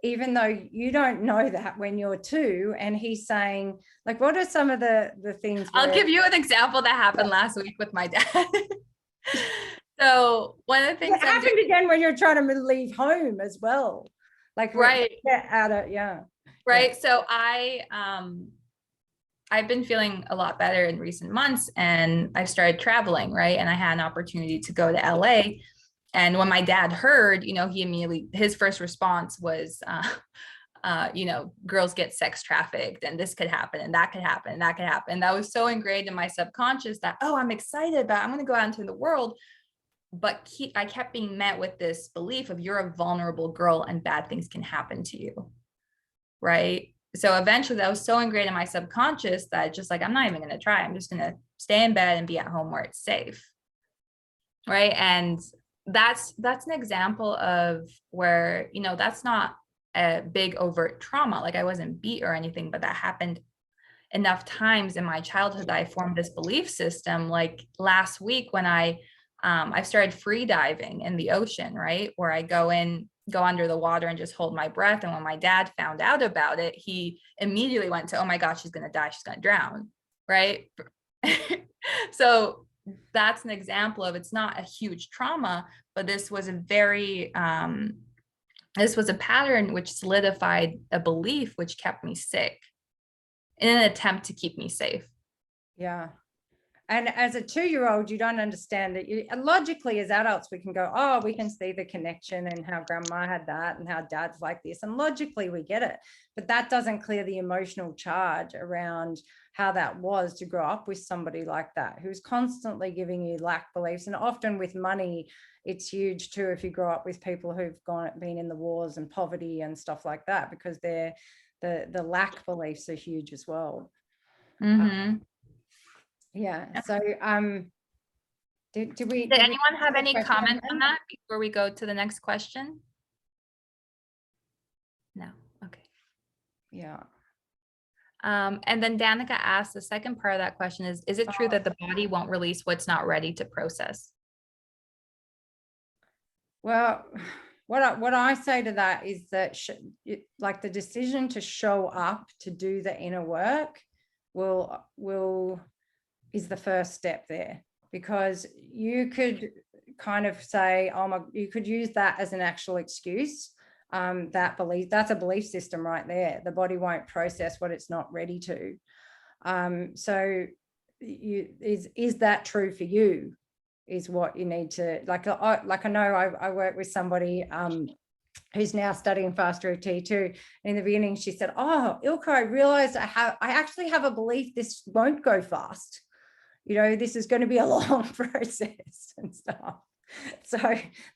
even though you don't know that when you're 2. And he's saying, like, what are some of the things? I'll give you an example that happened last week with my dad. So one of the things it happened again when you're trying to leave home as well. Like, right. Get out of, yeah. Right. Yeah. So I've been feeling a lot better in recent months, and I started traveling, right? And I had an opportunity to go to LA. And when my dad heard, you know, his first response was, you know, girls get sex trafficked and this could happen and that could happen and that could happen. And that was so ingrained in my subconscious that, oh, I'm excited about, I'm going to go out into the world. But I kept being met with this belief of you're a vulnerable girl and bad things can happen to you. Right. So eventually that was so ingrained in my subconscious that just like, I'm not even going to try. I'm just going to stay in bed and be at home where it's safe. Right. And that's an example of where, you know, that's not a big overt trauma. Like I wasn't beat or anything, but that happened enough times in my childhood that I formed this belief system. Like last week when I started free diving in the ocean, right? Where I go under the water and just hold my breath. And when my dad found out about it, he immediately went to, oh my gosh, she's going to die. She's going to drown. Right. So that's an example of, it's not a huge trauma, but this was a pattern which solidified a belief, which kept me sick in an attempt to keep me safe. Yeah. And as a 2-year-old, you don't understand it. Logically, as adults, we can go, oh, we can see the connection and how grandma had that and how dad's like this. And logically, we get it. But that doesn't clear the emotional charge around how that was to grow up with somebody like that, who's constantly giving you lack beliefs. And often with money, it's huge too, if you grow up with people who've been in the wars and poverty and stuff like that, because the lack beliefs are huge as well. Yeah. So did anyone have any comment on that before we go to the next question? No. Okay. Yeah. And then Danica asked, the second part of that question is it true that the body won't release what's not ready to process? Well, what I say to that is that like the decision to show up to do the inner work is the first step there, because you could kind of say, you could use that as an actual excuse. That's a belief system right there. The body won't process what it's not ready to. So is that true for you, is what you need to, like I know I work with somebody who's now studying Faster EFT too. In the beginning, she said, oh, Ilka, I realized I actually have a belief this won't go fast. This is going to be a long process and stuff. So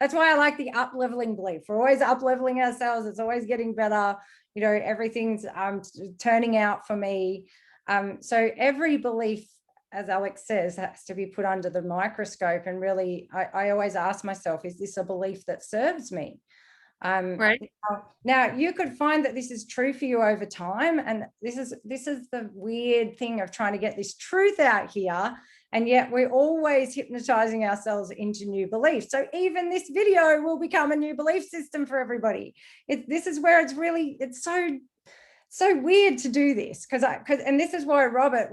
that's why I like the up-leveling belief. We're always up-leveling ourselves. It's always getting better. Everything's turning out for me. So every belief, as Alex says, has to be put under the microscope. And really, I always ask myself, is this a belief that serves me? Right. Now you could find that this is true for you over time, and this is the weird thing of trying to get this truth out here, and yet we're always hypnotizing ourselves into new beliefs. So even this video will become a new belief system for everybody. This is where it's so weird to do this, and this is why Robert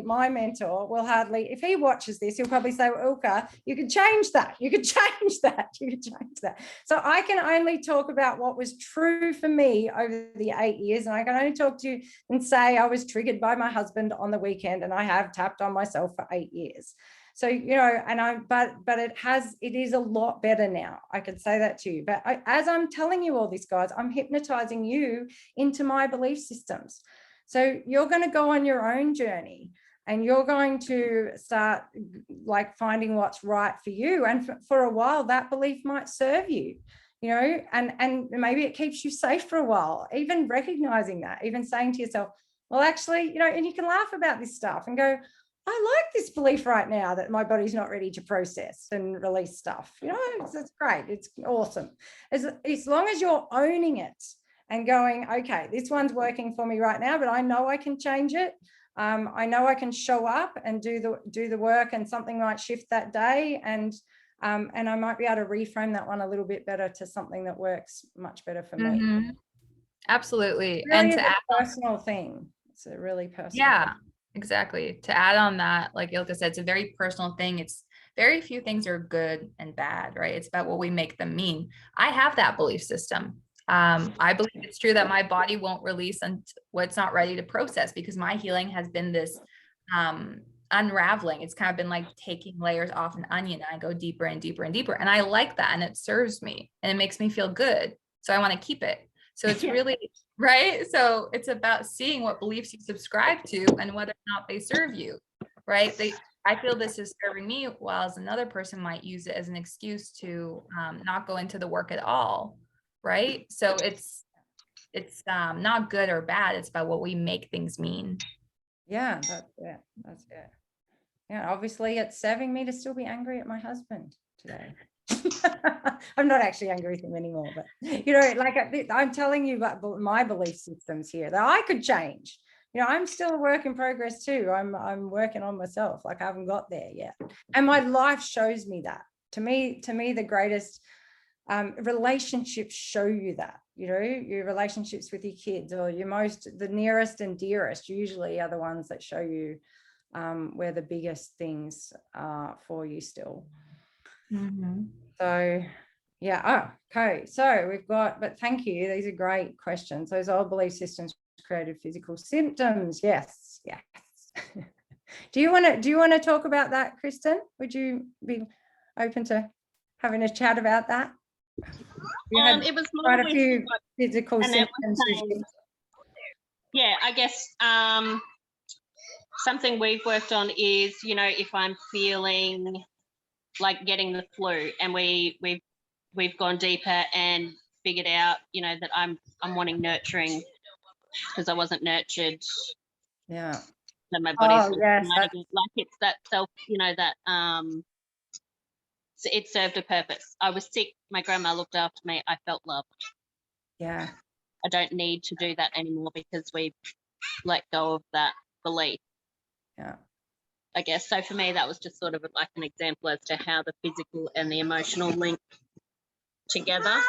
my mentor will hardly, if he watches this, he'll probably say, well, Ilka, you can change that. You could change that. You could change that. So I can only talk about what was true for me over the 8 years. And I can only talk to you and say I was triggered by my husband on the weekend, and I have tapped on myself for 8 years. So, but it is a lot better now. I could say that to you. But as I'm telling you all this, guys, I'm hypnotizing you into my belief systems. So you're going to go on your own journey, and you're going to start like finding what's right for you. And for a while, that belief might serve you, and maybe it keeps you safe for a while, even recognizing that, even saying to yourself, well, actually, and you can laugh about this stuff and go, I like this belief right now that my body's not ready to process and release stuff. It's great. It's awesome. As long as you're owning it and going, okay, this one's working for me right now, but I know I can change it. I know I can show up and do the work, and something might shift that day. And I might be able to reframe that one a little bit better to something that works much better for me. Absolutely. Really, and to add a personal thing. It's a really personal thing. Exactly. To add on that, like Ilka said, it's a very personal thing. It's very few things are good and bad, right? It's about what we make them mean. I have that belief system. I believe it's true that my body won't release what's not ready to process, because my healing has been this unraveling. It's kind of been like taking layers off an onion, and I go deeper and deeper and deeper. And I like that, and it serves me and it makes me feel good. So I want to keep it. So it's really, right? So it's about seeing what beliefs you subscribe to and whether or not they serve you, right? I feel this is serving me, while another person might use it as an excuse to not go into the work at all, right? So it's not good or bad. It's about what we make things mean. Yeah, that's it. Yeah, obviously it's serving me to still be angry at my husband today. I'm not actually angry with him anymore, but like I'm telling you about my belief systems here that I could change. I'm still a work in progress too. I'm working on myself. Like I haven't got there yet, and my life shows me that. To me, the greatest relationships show you that. Your relationships with your kids, or the nearest and dearest, usually are the ones that show you where the biggest things are for you still. So yeah. Okay, so we've got, but thank you, these are great questions. Those old belief systems created physical symptoms. Yes. Do you want to talk about that, Kristen? Would you be open to having a chat about that? You had It was more quite a with few what physical Annette was symptoms. saying. Yeah, I guess something we've worked on is, you know, if I'm feeling like getting the flu, and we've gone deeper and figured out, you know, that I'm wanting nurturing because I wasn't nurtured. Yeah. And my body's yes, like it's that self, you know, that it served a purpose. I was sick, my grandma looked after me, I felt loved. yeah. I don't need to do that anymore because we've let go of that belief. Yeah. I guess so. For me, that was just sort of like an example as to how the physical and the emotional link together.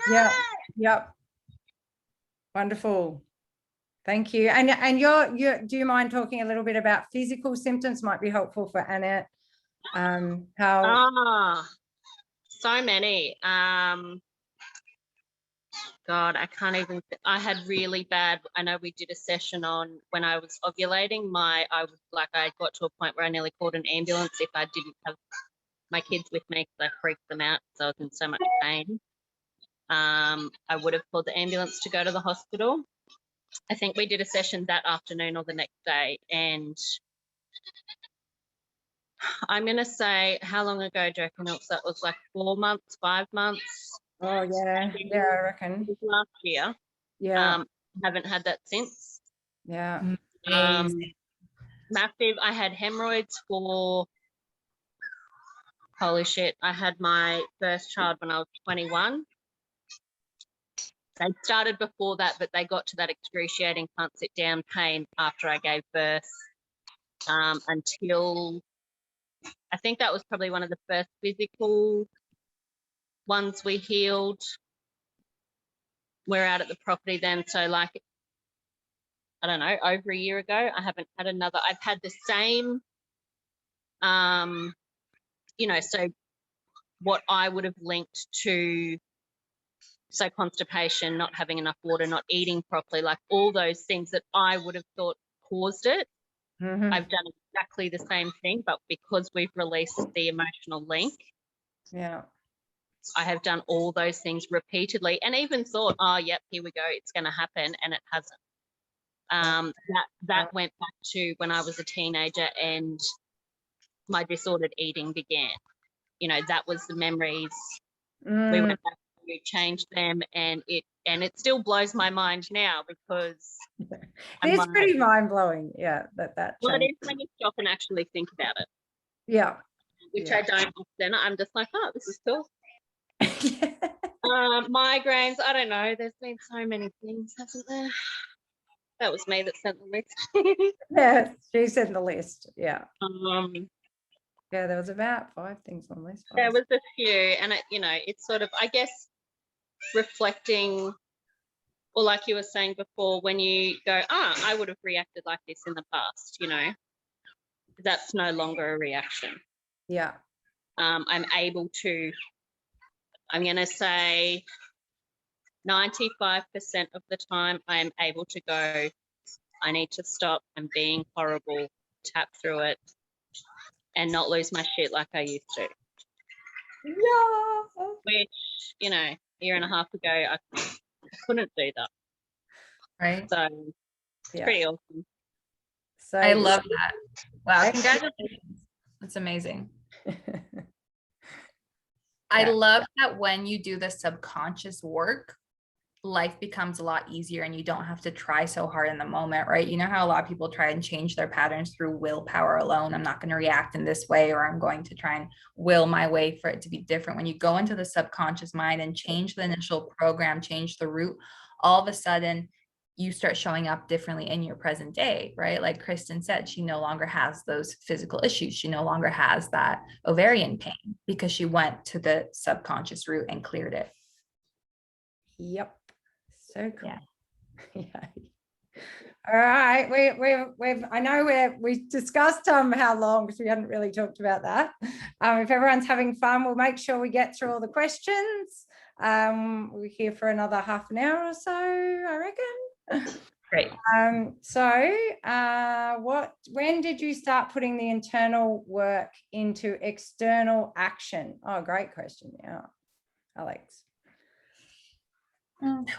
Yeah. Yep. Wonderful. Thank you. And you're do you mind talking a little bit about physical symptoms? Might be helpful for Annette. How So many. God, I can't even. I had really bad. I know we did a session on when I was ovulating. I got to a point where I nearly called an ambulance if I didn't have my kids with me because I freaked them out because I was in so much pain. I would have called the ambulance to go to the hospital. I think we did a session that afternoon or the next day, and I'm going to say, how long ago do you reckon that was? Like 4 months, 5 months? Oh yeah, yeah, I reckon. Last year. Yeah. Haven't had that since. Yeah. Massive. I had hemorrhoids for, holy shit, I had my first child when I was 21. They started before that, but they got to that excruciating can't sit down pain after I gave birth, until I think that was probably one of the first physical ones we healed. We're out at the property then, so like, I don't know, over a year ago. I haven't had another. I've had the same, you know, so what I would have linked to, so constipation, not having enough water, not eating properly, like all those things that I would have thought caused it. Mhm. I've done exactly the same thing, but because we've released the emotional link, Yeah. I have done all those things repeatedly and even thought, oh, yep, here we go, it's going to happen, and it hasn't. That went back to when I was a teenager and my disordered eating began. You know, that was the memories. We went back to change them, and it still blows my mind now because It's pretty mind-blowing. Yeah, that well, it change. is when you stop and actually think about it. Yeah. Which Yeah. I don't often. I'm just like, oh, this is cool. Yeah. Migraines, I don't know. There's been so many things, hasn't there? That was me that sent the list. Yeah, she said the list. Yeah. Yeah, Yeah, there was about 5 things on the list. there was a few, and it, you know, it's sort of, I guess, reflecting, or like you were saying before, when you go, I would have reacted like this in the past, you know, that's no longer a reaction. Yeah. I'm able to, I'm going to say 95% of the time I am able to go, I need to stop, I'm being horrible, tap through it, and not lose my shit like I used to. Yeah. Which, you know, a year and a half ago, I couldn't do that. Right. So it's pretty awesome. So I love that. Wow, congratulations. That's amazing. I love that when you do the subconscious work, life becomes a lot easier and you don't have to try so hard in the moment, right? You know how a lot of people try and change their patterns through willpower alone. I'm not going to react in this way, or I'm going to try and will my way for it to be different. When you go into the subconscious mind and change the initial program, change the root, all of a sudden you start showing up differently in your present day, right? Like Kristen said, she no longer has those physical issues. She no longer has that ovarian pain because she went to the subconscious root and cleared it. Yep. So cool. Yeah. Yeah. All right. We've I know we discussed how long, because we hadn't really talked about that. If everyone's having fun, we'll make sure we get through all the questions. We're here for another half an hour or so, I reckon. Great. When did you start putting the internal work into external action? Oh, great question. Yeah, Alex.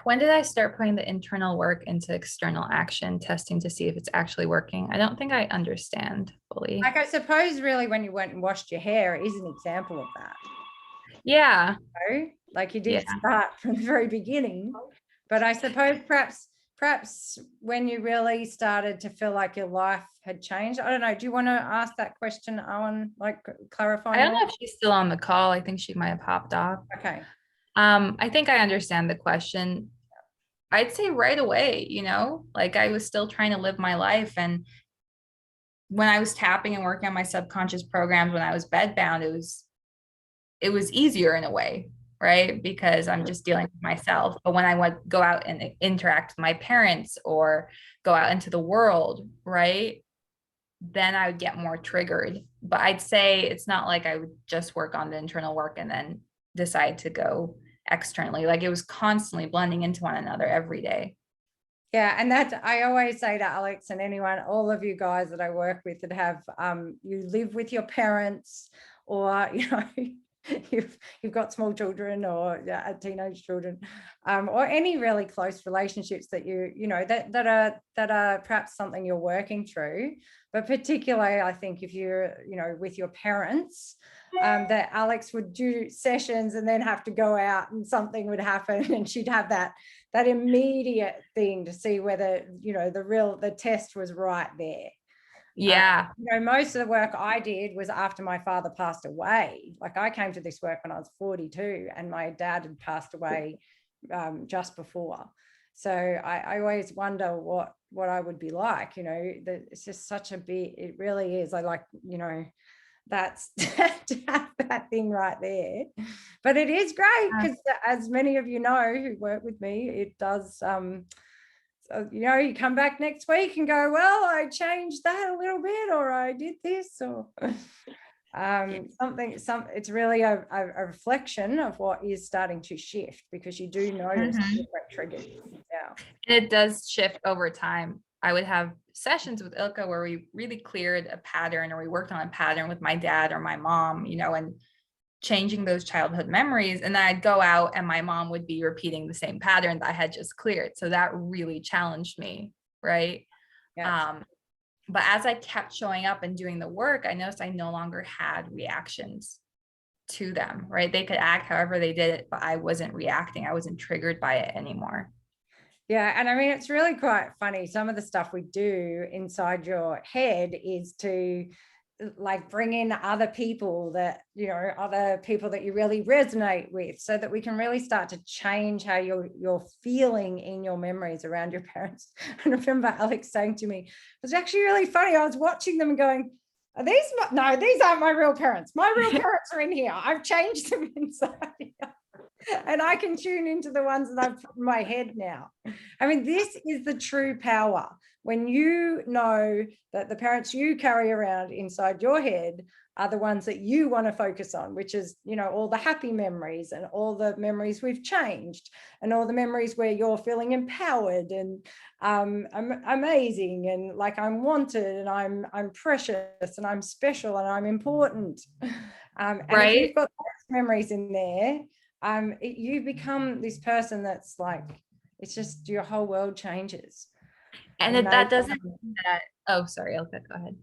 When did I start putting the internal work into external action, testing to see if it's actually working? I don't think I understand fully. Like, I suppose really when you went and washed your hair is an example of that. Yeah. So, like, you did start from the very beginning, but I suppose perhaps when you really started to feel like your life had changed. I don't know. Do you want to ask that question, Owen? Like, clarify? I don't know if she's still on the call. I think she might have popped off. Okay. I think I understand the question. I'd say right away, you know, like I was still trying to live my life. And when I was tapping and working on my subconscious programs, when I was bedbound, it was easier in a way, right? Because I'm just dealing with myself. But when I would go out and interact with my parents or go out into the world, right, then I would get more triggered. But I'd say it's not like I would just work on the internal work and then decide to go externally. Like it was constantly blending into one another every day. Yeah, and that I always say to Alex and anyone, all of you guys that I work with that have you live with your parents, or you know, you've got small children or teenage children, or any really close relationships that you know that are perhaps something you're working through. But particularly, I think if you're with your parents, that Alex would do sessions and then have to go out and something would happen, and she'd have that immediate thing to see whether the test was right there. Yeah. Most of the work I did was after my father passed away. Like, I came to this work when I was 42 and my dad had passed away just before. So I always wonder what I would be like. It's just such a bit, it really is. I like, that's to have that thing right there. But it is great because, as many of you know who work with me, it does so, you come back next week and go, well, I changed that a little bit, or I did this, or it's really a reflection of what is starting to shift, because you do notice different triggers. Yeah, it does shift over time. I would have sessions with Ilka where we really cleared a pattern, or we worked on a pattern with my dad or my mom, and changing those childhood memories. And then I'd go out and my mom would be repeating the same pattern that I had just cleared. So that really challenged me, right? yes. But as I kept showing up and doing the work, I noticed I no longer had reactions to them, right? They could act however they did it, but I wasn't reacting. I wasn't triggered by it anymore. Yeah, and I mean, it's really quite funny. Some of the stuff we do inside your head is to like bring in other people that you really resonate with, so that we can really start to change how you're feeling in your memories around your parents. And I remember Alex saying to me, it was actually really funny. I was watching them and going, these aren't my real parents. My real parents are in here. I've changed them inside here. And I can tune into the ones that I've put in my head now. I mean, this is the true power. When you know that the parents you carry around inside your head are the ones that you want to focus on, which is, all the happy memories and all the memories we've changed and all the memories where you're feeling empowered and I'm amazing and like I'm wanted and I'm precious and I'm special and I'm important. And if you've got those memories in there, you become this person that's like, it's just your whole world changes. And that doesn't mean that, oh, sorry, Ilka, go ahead.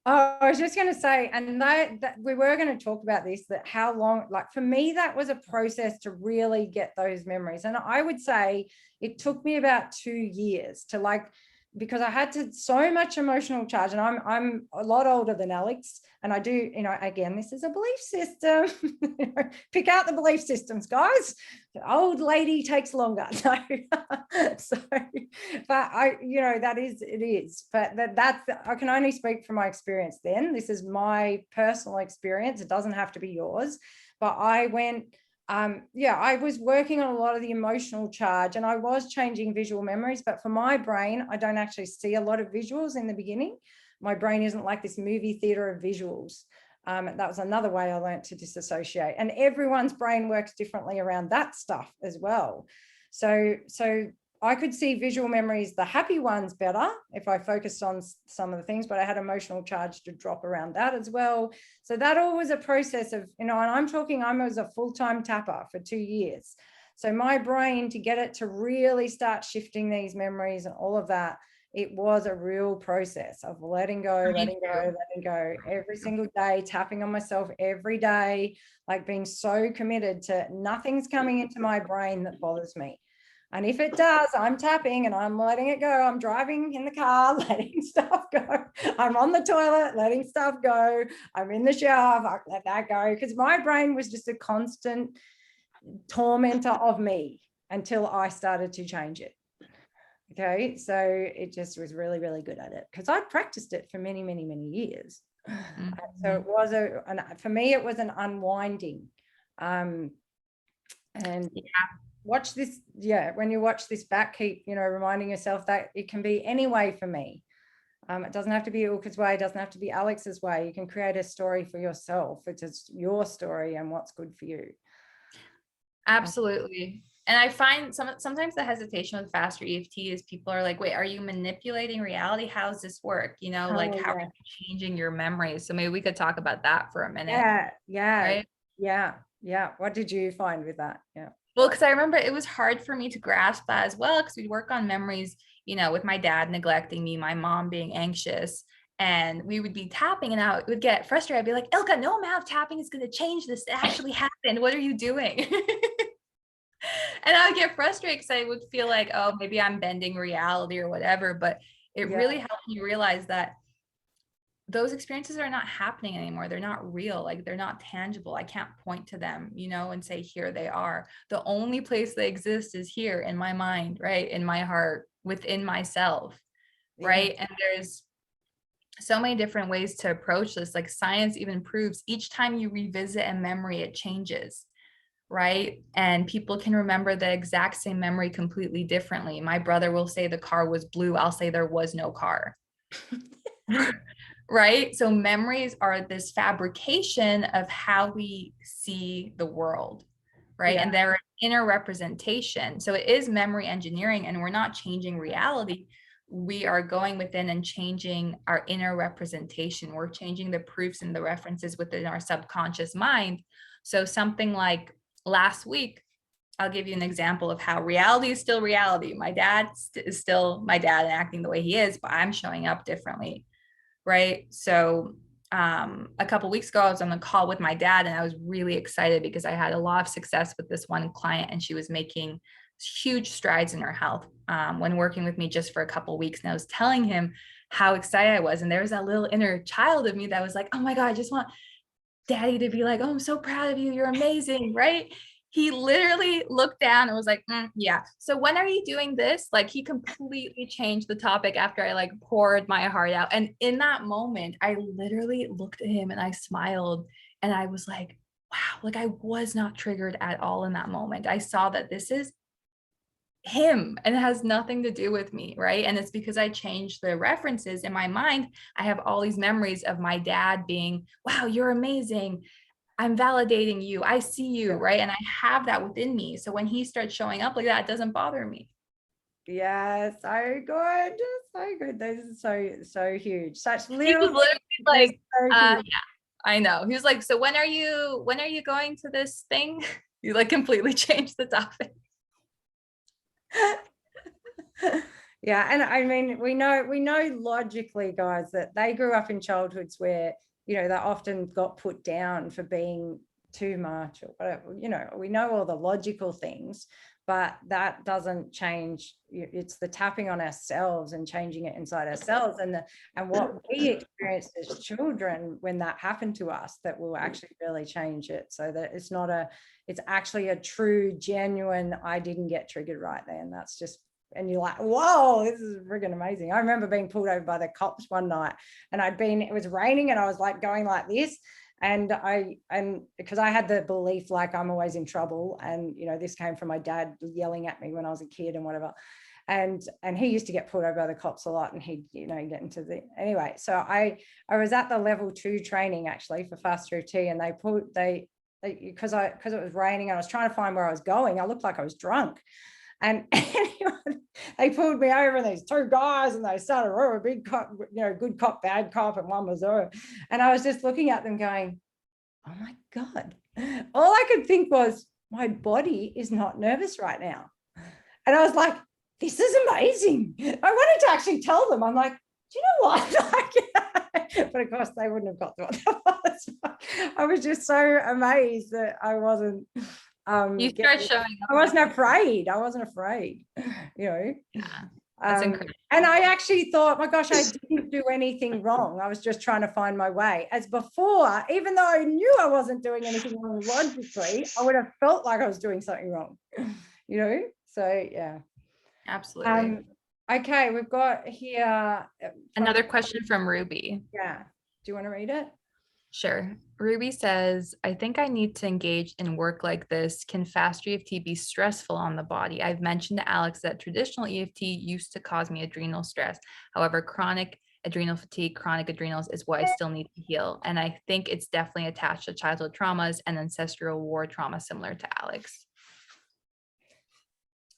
Oh, I was just going to say, and that we were going to talk about this, that how long, like for me, that was a process to really get those memories. And I would say it took me about 2 years to because I had so much emotional charge, and I'm a lot older than Alex, and I do, again, this is a belief system. Pick out the belief systems, guys. The old lady takes longer. No. So, but it is. But that's I can only speak from my experience. Then this is my personal experience. It doesn't have to be yours. But I went. I was working on a lot of the emotional charge, and I was changing visual memories, but for my brain, I don't actually see a lot of visuals in the beginning. My brain isn't like this movie theater of visuals. That was another way I learned to disassociate, and everyone's brain works differently around that stuff as well. So I could see visual memories, the happy ones, better if I focused on some of the things, but I had emotional charge to drop around that as well. So that all was a process of, you know, and I was a full-time tapper for 2 years. So my brain, to get it to really start shifting these memories and all of that, it was a real process of letting go every single day, tapping on myself every day, like being so committed to nothing's coming into my brain that bothers me. And if it does, I'm tapping and I'm letting it go. I'm driving in the car, letting stuff go. I'm on the toilet, letting stuff go. I'm in the shower, let that go. Because my brain was just a constant tormentor of me until I started to change it. Okay, so it just was really, really good at it because I practiced it for many, many, many years. So it was for me, it was an unwinding. And watch this. Yeah, when you watch this back, keep, you know, reminding yourself that it can be any way for me. It doesn't have to be Ilka's way. It doesn't have to be Alex's way. You can create a story for yourself. It's just your story and what's good for you. Absolutely. And I find sometimes the hesitation with Faster EFT is people are like, wait, are you manipulating reality? How does this work? You know, like how are you changing your memories? So maybe we could talk about that for a minute. Yeah. Right? Yeah. What did you find with that? Yeah. Well, because I remember it was hard for me to grasp that as well, because we'd work on memories, you know, with my dad neglecting me, my mom being anxious, and we would be tapping and I would get frustrated. I'd be like, Ilka, no amount of tapping is going to change this. It actually happened. What are you doing? And I would get frustrated because I would feel like, oh, maybe I'm bending reality or whatever. But it really helped me realize that those experiences are not happening anymore. They're not real. Like they're not tangible. I can't point to them, you know, and say, here they are. The only place they exist is here in my mind, right? In my heart, within myself, right? And there's so many different ways to approach this. Like science even proves each time you revisit a memory, it changes. Right. And people can remember the exact same memory completely differently. My brother will say the car was blue. I'll say there was no car. Right. So memories are this fabrication of how we see the world. Right. And they're an inner representation. So it is memory engineering, and we're not changing reality. We are going within and changing our inner representation. We're changing the proofs and the references within our subconscious mind. So something like last week, I'll give you an example of how reality is still reality. My dad is still my dad and acting the way he is, but I'm showing up differently, right? So a couple of weeks ago, I was on the call with my dad and I was really excited because I had a lot of success with this one client and she was making huge strides in her health when working with me just for a couple of weeks. And I was telling him how excited I was. And there was that little inner child of me that was like, oh my God, I just want Daddy to be like, oh, I'm so proud of you. You're amazing, right? He literally looked down and was like, yeah. So when are you doing this? Like he completely changed the topic after I like poured my heart out. And in that moment, I literally looked at him and I smiled and I was like, wow, like I was not triggered at all in that moment. I saw that this is him and it has nothing to do with me, right? And it's because I changed the references in my mind. I have all these memories of my dad being, wow, you're amazing. I'm validating you. I see you, right? And I have that within me. So when he starts showing up like that, it doesn't bother me. Yeah, so good. So good. This is so huge. Such little. He was literally like, yeah, I know. He was like, so when are you going to this thing? You like completely changed the topic. Yeah, and I mean, we know logically, guys, that they grew up in childhoods where, you know, they often got put down for being too much or whatever. You know, we know all the logical things, but that doesn't change. It's the tapping on ourselves and changing it inside ourselves, and what we experienced as children when that happened to us that will actually really change it. So that it's actually a true, genuine, I didn't get triggered right then. That's just. And you're like, whoa, this is friggin' amazing. I remember being pulled over by the cops one night and it was raining and I was like going like this. And because I had the belief like I'm always in trouble. And, you know, this came from my dad yelling at me when I was a kid and whatever. And he used to get pulled over by the cops a lot and he'd, you know, get into anyway. So I was at the level 2 training actually for Faster EFT, and because it was raining and I was trying to find where I was going. I looked like I was drunk. And anyway, they pulled me over, and these two guys, and they started, a big cop, good cop, bad cop, and one was over. And I was just looking at them going, oh my God. All I could think was, my body is not nervous right now. And I was like, this is amazing. I wanted to actually tell them, I'm like, do you know what? But of course they wouldn't have got what that was. I was just so amazed that I wasn't You start showing up. I wasn't afraid, Yeah, that's incredible. and I actually thought, my gosh, I didn't do anything wrong. I was just trying to find my way. As before, even though I knew I wasn't doing anything wrong logically, I would have felt like I was doing something wrong, so yeah. Absolutely. Okay, we've got here Another question from Ruby. Yeah, do you want to read it? Sure. Ruby says, I think I need to engage in work like this. Can Faster EFT be stressful on the body? I've mentioned to Alex that traditional EFT used to cause me adrenal stress. However, chronic adrenal fatigue, chronic adrenals is what I still need to heal. And I think it's definitely attached to childhood traumas and ancestral war trauma, similar to Alex.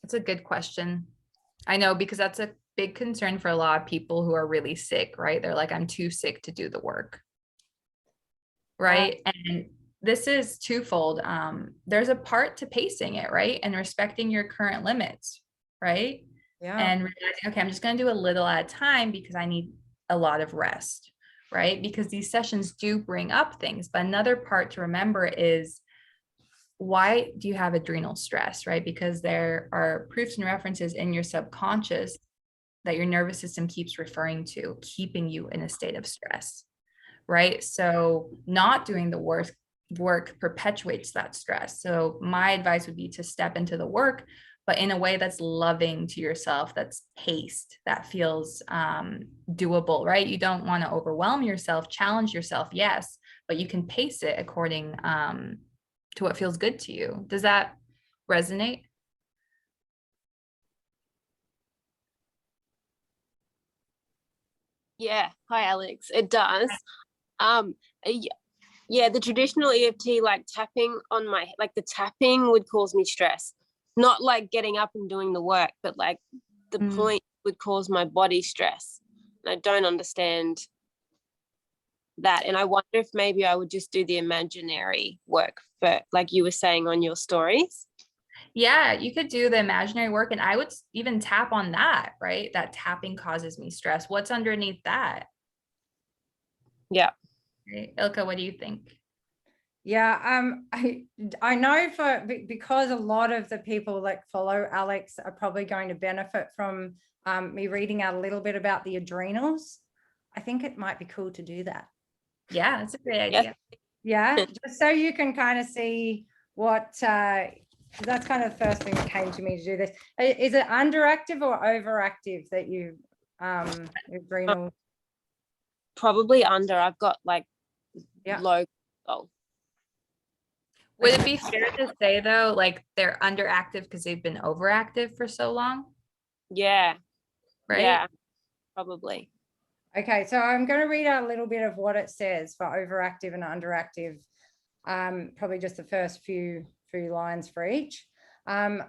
It's a good question. I know, because that's a big concern for a lot of people who are really sick, right? They're like, I'm too sick to do the work. Right. And this is twofold. There's a part to pacing it, right? And respecting your current limits, right? Yeah. And realizing, okay, I'm just going to do a little at a time because I need a lot of rest, right? Because these sessions do bring up things. But another part to remember is, why do you have adrenal stress, right? Because there are proofs and references in your subconscious that your nervous system keeps referring to, keeping you in a state of stress. Right. So not doing the work perpetuates that stress. So my advice would be to step into the work, but in a way that's loving to yourself, that's paced, that feels doable, right? You don't want to overwhelm yourself, challenge yourself, yes, but you can pace it according to what feels good to you. Does that resonate? Yeah. Hi, Alex. It does. Yeah, the traditional EFT, like tapping on the tapping would cause me stress. Not like getting up and doing the work, but like the point would cause my body stress. And I don't understand that. And I wonder if maybe I would just do the imaginary work, but like you were saying on your stories. Yeah, you could do the imaginary work, and I would even tap on that, right? That tapping causes me stress. What's underneath that? Yeah. Right. Ilka, what do you think? Yeah, I know because a lot of the people that follow Alex are probably going to benefit from me reading out a little bit about the adrenals. I think it might be cool to do that. Yeah, that's a great idea. Yeah, just so you can kind of see what that's kind of the first thing that came to me to do this. Is it underactive or overactive that you adrenal? Probably under. I've got like low. Would it be fair to say though, like they're underactive because they've been overactive for so long? Yeah. Right. Yeah, probably. Okay, so I'm going to read out a little bit of what it says for overactive and underactive. Probably just the first few lines for each.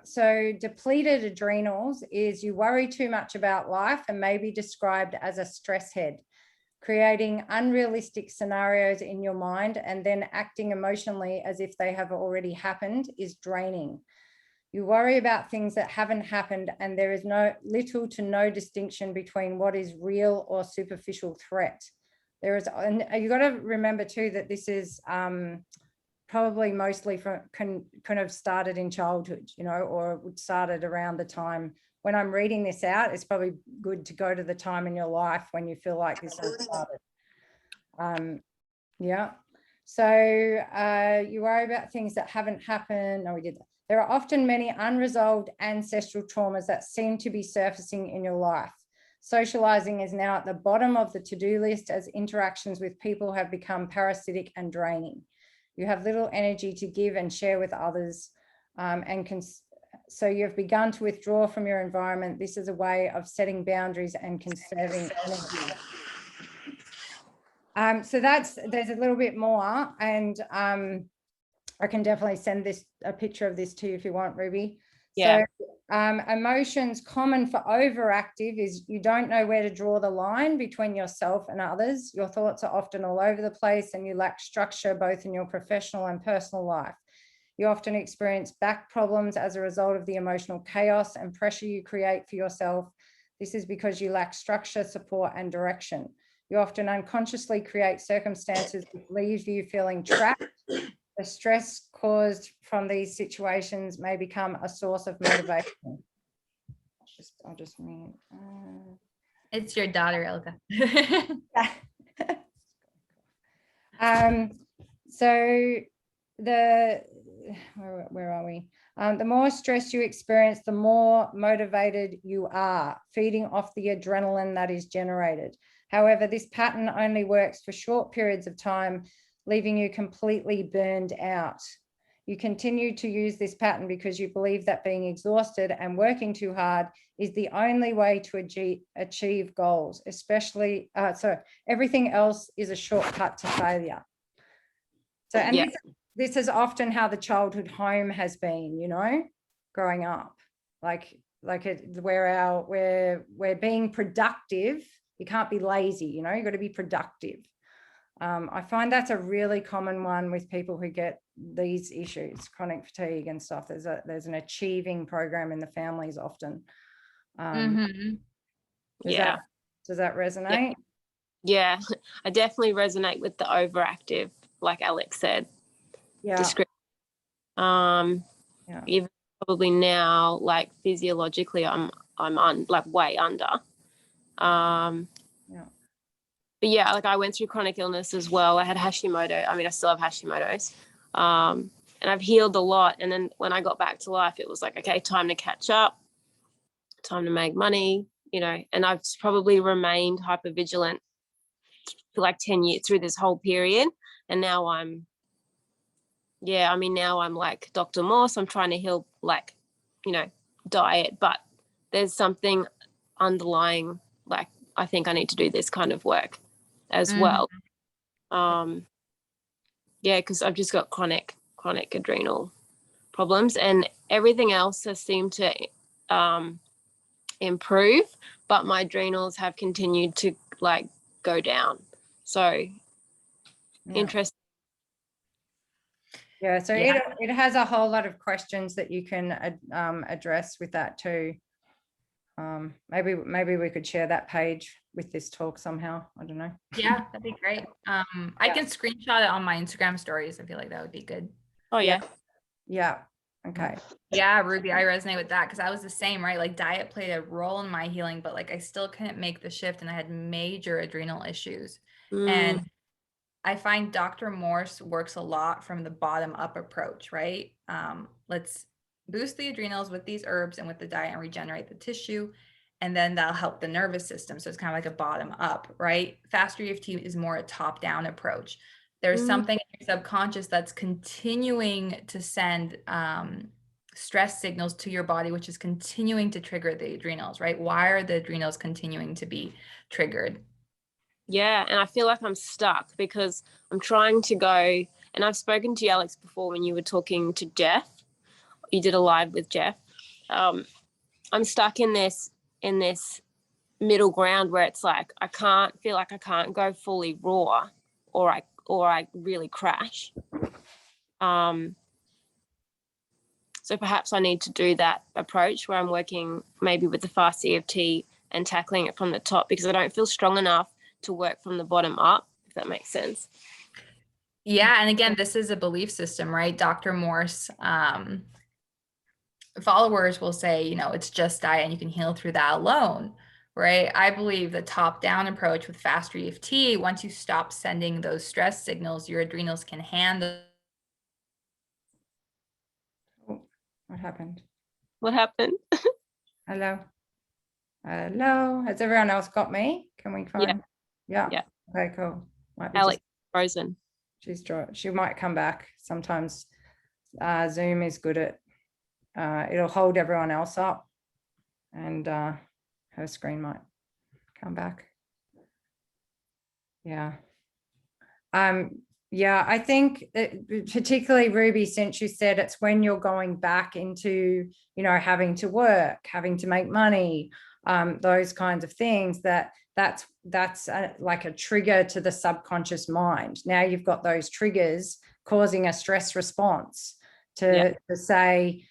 So depleted adrenals is you worry too much about life and may be described as a stress head, creating unrealistic scenarios in your mind and then acting emotionally as if they have already happened is draining. You worry about things that haven't happened, and there is little to no distinction between what is real or superficial threat. And you got to remember too that this is probably mostly can have started in childhood, or started around the time when I'm reading this out. It's probably good to go to the time in your life when you feel like this has started. Yeah. So you worry about things that haven't happened. No, we did that. There are often many unresolved ancestral traumas that seem to be surfacing in your life. Socializing is now at the bottom of the to-do list as interactions with people have become parasitic and draining. You have little energy to give and share with others, so you've begun to withdraw from your environment. This is a way of setting boundaries and conserving energy. So there's a little bit more, and I can definitely send a picture of this to you if you want, Ruby. Yeah. Emotions common for overactive is you don't know where to draw the line between yourself and others. Your thoughts are often all over the place and you lack structure both in your professional and personal life. You often experience back problems as a result of the emotional chaos and pressure you create for yourself. This is because you lack structure, support, and direction. You often unconsciously create circumstances that leave you feeling trapped. The stress caused from these situations may become a source of motivation. I'll just mute. It's your daughter, Ilka. So where are we? The more stress you experience, the more motivated you are, feeding off the adrenaline that is generated. However, this pattern only works for short periods of time, leaving you completely burned out. You continue to use this pattern because you believe that being exhausted and working too hard is the only way to achieve goals, especially, so everything else is a shortcut to failure. So, and Yeah. this is often how the childhood home has been, you know, growing up, we're being productive. You can't be lazy, you know, you've got to be productive. I find that's a really common one with people who get these issues, chronic fatigue and stuff. There's an achieving program in the families often. Mhm. Does that resonate? Yeah, I definitely resonate with the overactive, like Alex said. Yeah. Description. Yeah. Even probably now, like physiologically, I'm way under. Yeah. But yeah, like I went through chronic illness as well. I had Hashimoto. I mean, I still have Hashimoto's. And I've healed a lot. And then when I got back to life, it was like, okay, time to catch up, time to make money, you know, and I've probably remained hypervigilant for like 10 years through this whole period. And now now I'm like Dr. Morse. I'm trying to heal, like, you know, diet, but there's something underlying, like, I think I need to do this kind of work as well. Yeah, because I've just got chronic adrenal problems, and everything else has seemed to improve, but my adrenals have continued to like go down. So interesting. Yeah, so Yeah. it has a whole lot of questions that you can address with that too. Maybe we could share that page with this talk somehow. I don't know. Yeah, that'd be great. I can screenshot it on my Instagram stories. I feel like that would be good. Oh yeah. Yeah. Okay. Yeah, Ruby, I resonate with that because I was the same, right? Like diet played a role in my healing, but like I still couldn't make the shift and I had major adrenal issues. And I find Dr. Morse works a lot from the bottom up approach, right? Let's boost the adrenals with these herbs and with the diet and regenerate the tissue. And then that'll help the nervous system. So it's kind of like a bottom up, right? Faster EFT is more a top down approach. There's something in your subconscious that's continuing to send stress signals to your body, which is continuing to trigger the adrenals, right? Why are the adrenals continuing to be triggered? Yeah, and I feel like I'm stuck because I'm trying to go, and I've spoken to you, Alex, before when you were talking to Jeff. You did a live with Jeff. I'm stuck in this middle ground where it's like I can't go fully raw, or I really crash. So perhaps I need to do that approach where I'm working maybe with the Fast EFT and tackling it from the top, because I don't feel strong enough to work from the bottom up, if that makes sense. Yeah, and again, this is a belief system, right? Dr. Morse followers will say, you know, it's just diet and you can heal through that alone, right? I believe the top-down approach with Faster EFT, once you stop sending those stress signals, your adrenals can handle. What happened? What happened? Hello. Has everyone else got me? Can we find? Yeah. Okay, cool. Might be Alex frozen. she might come back. Sometimes Zoom is good at it'll hold everyone else up, and her screen might come back. Yeah. Yeah, I think that particularly Ruby, since you said it's when you're going back into, you know, having to work, having to make money, those kinds of things, that's like a trigger to the subconscious mind. Now you've got those triggers causing a stress response to say,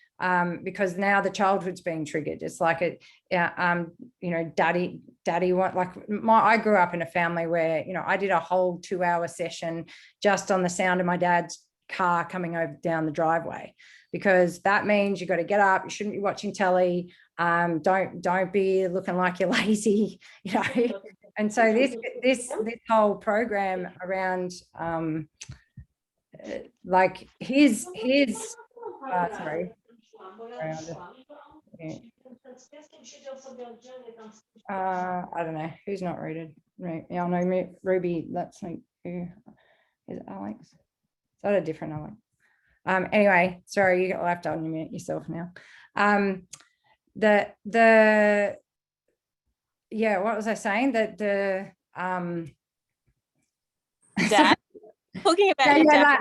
because now the childhood's being triggered. It's like you know, daddy want, like I grew up in a family where, you know, I did a whole 2-hour session just on the sound of my dad's car coming over down the driveway, because that means you got to get up, you shouldn't be watching telly, don't be looking like you're lazy, you know. And so this whole program around like his sorry, I don't know who's not rated. Right, yeah, I know Ruby. That's like, who is it? Alex? Is that a different Alex? Anyway, sorry, you have to unmute yourself now. Yeah, what was I saying? That the Dad, talking about your dad.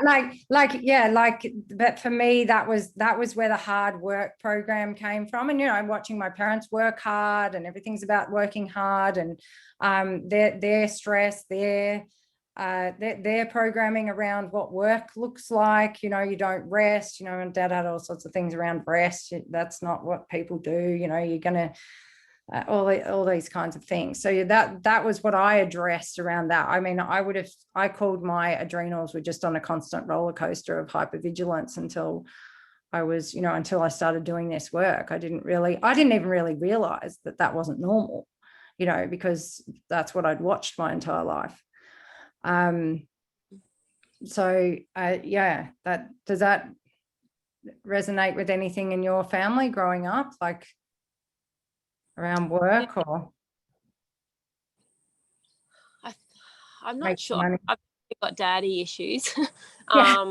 but for me, that was where the hard work program came from. And, you know, I'm watching my parents work hard, and everything's about working hard, and their stress, their programming around what work looks like. You know, you don't rest, you know, and Dad had all sorts of things around rest. That's not what people do. You know, you're going to, all these kinds of things. So that was what I addressed around that. I mean, I called my adrenals were just on a constant roller coaster of hypervigilance until I was, you know, until I started doing this work. I didn't even really realize that wasn't normal, you know, because that's what I'd watched my entire life. So yeah, does that resonate with anything in your family growing up, like around work? Or I'm not sure. money? I've got daddy issues. Yeah.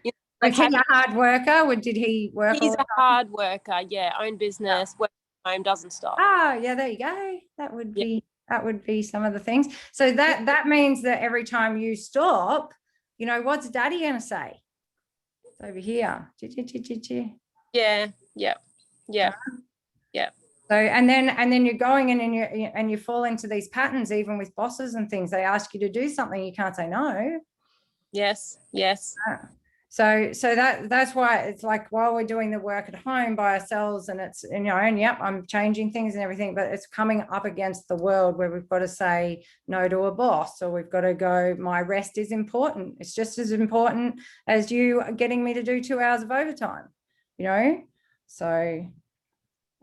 You know, Was he a hard worker? Or did he work? he's a hard worker. Yeah, own business, work from home, doesn't stop. Ah, yeah, there you go. That would be some of the things. So that means that every time you stop, you know, what's daddy gonna say? It's over here. Yeah. So and then you're going in and you fall into these patterns, even with bosses and things. They ask you to do something, you can't say no. Yes. So that's why it's like, while we're doing the work at home by ourselves, and it's, you know, and yep, I'm changing things and everything, but it's coming up against the world where we've got to say no to a boss, or we've got to go, my rest is important. It's just as important as you getting me to do 2 hours of overtime, you know? So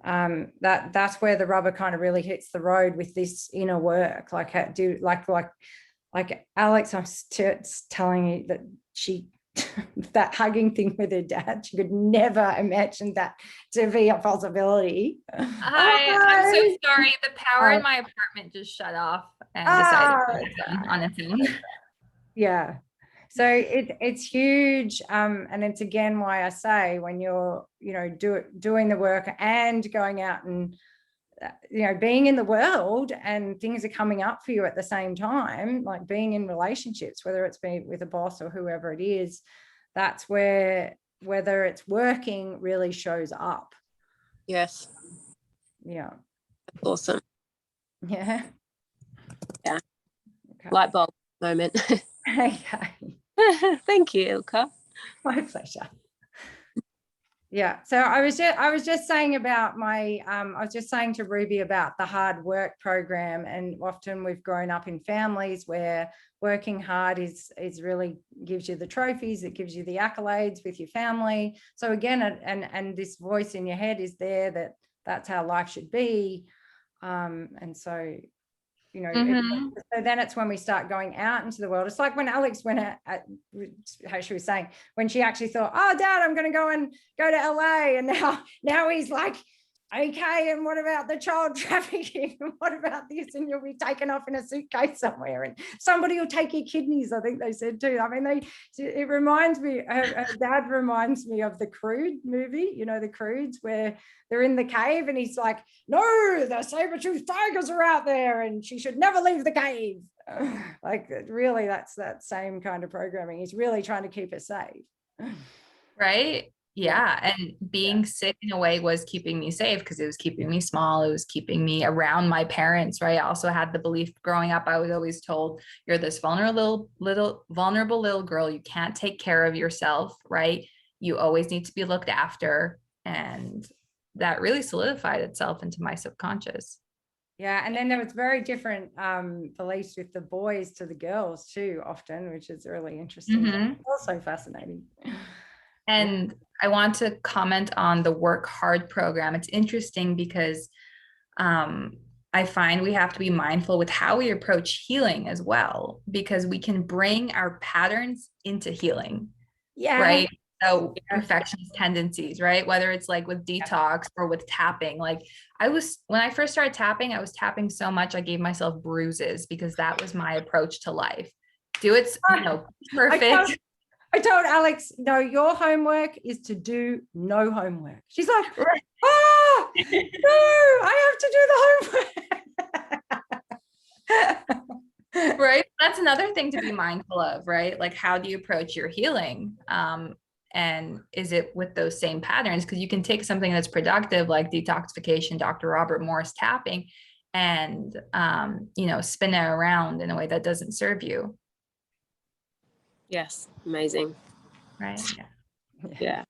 that's where the rubber kind of really hits the road with this inner work. Like Alex, I was telling you that that hugging thing with her dad, she could never imagine that to be a possibility. Hi, I'm so sorry. The power in my apartment just shut off and decided to on its own. Yeah. So it's huge. And it's again why I say, when you're, you know, doing the work and going out and, you know, being in the world and things are coming up for you at the same time, like being in relationships, whether it's being with a boss or whoever it is, that's where, whether it's working, really shows up. Yes. Yeah. Awesome. Yeah. Yeah. Okay. Light bulb moment. Okay. Thank you, Ilka. My pleasure. Yeah. So I was just saying about my, I was just saying to Ruby about the hard work program, and often we've grown up in families where working hard is really gives you the trophies, it gives you the accolades with your family. So again, and this voice in your head is there that's how life should be. And so, you know, so then it's when we start going out into the world. It's like when Alex went how she was saying, when she actually thought, oh, Dad, I'm going to go to LA. And now he's like, okay, and what about the child trafficking? And what about this? And you'll be taken off in a suitcase somewhere, and somebody will take your kidneys, I think they said too. I mean, it reminds me, her dad reminds me of the Crude movie, you know, the Crudes, where they're in the cave and he's like, no, the saber-toothed tigers are out there and she should never leave the cave. Like really, that's that same kind of programming. He's really trying to keep us safe. Right? Yeah. And being sick in a way was keeping me safe because it was keeping me small. It was keeping me around my parents, right? I also had the belief growing up, I was always told, you're this vulnerable little girl. You can't take care of yourself, right? You always need to be looked after. And that really solidified itself into my subconscious. Yeah, and then there was very different beliefs with the boys to the girls too, often, which is really interesting. Mhm. Also fascinating. And I want to comment on the work hard program. It's interesting because I find we have to be mindful with how we approach healing as well, because we can bring our patterns into healing, Yeah. right? So perfectionist tendencies, right? Whether it's like with detox or with tapping. Like when I first started tapping, I was tapping so much, I gave myself bruises because that was my approach to life. Do it, perfect. I told Alex, no, your homework is to do no homework. She's like, Right. no, I have to do the homework. Right. That's another thing to be mindful of, right? Like, how do you approach your healing? And is it with those same patterns? Because you can take something that's productive, like detoxification, Dr. Robert Morris tapping, and, spin it around in a way that doesn't serve you. Yes, amazing. Right. Yeah.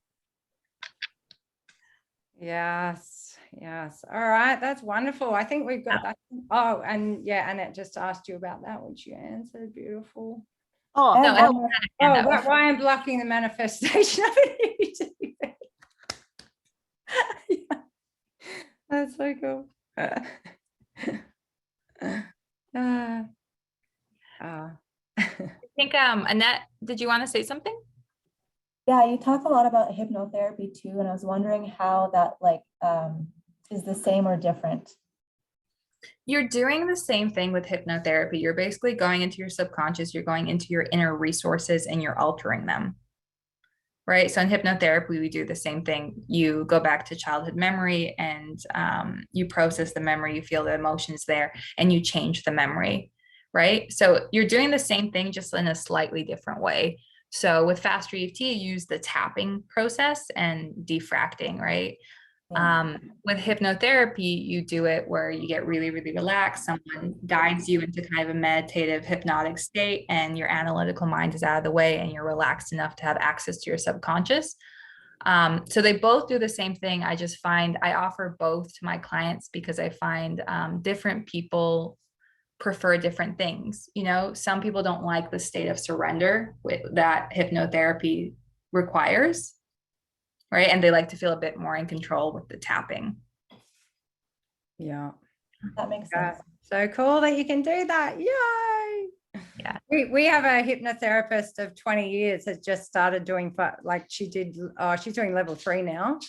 Yes. All right. That's wonderful. I think we've got that. Oh, and yeah, Annette just asked you about that, which you answered. Beautiful. Oh, No, Why I'm blocking the manifestation of it. Yeah. That's so cool. I think, Annette, did you want to say something? Yeah, you talk a lot about hypnotherapy too, and I was wondering how that is the same or different. You're doing the same thing with hypnotherapy. You're basically going into your subconscious, you're going into your inner resources and you're altering them. Right. So in hypnotherapy, we do the same thing. You go back to childhood memory and you process the memory, you feel the emotions there, and you change the memory. Right. So you're doing the same thing, just in a slightly different way. So with Faster EFT, you use the tapping process and diffracting, right? With hypnotherapy, you do it where you get really, really relaxed. Someone guides you into kind of a meditative, hypnotic state, and your analytical mind is out of the way and you're relaxed enough to have access to your subconscious. So they both do the same thing. I just find I offer both to my clients because I find different people prefer different things. Some people don't like the state of surrender that hypnotherapy requires. Right. And they like to feel a bit more in control with the tapping. Yeah. That makes sense. So cool that you can do that. Yay. Yeah. We have a hypnotherapist of 20 years that just started doing, she's doing level 3 now,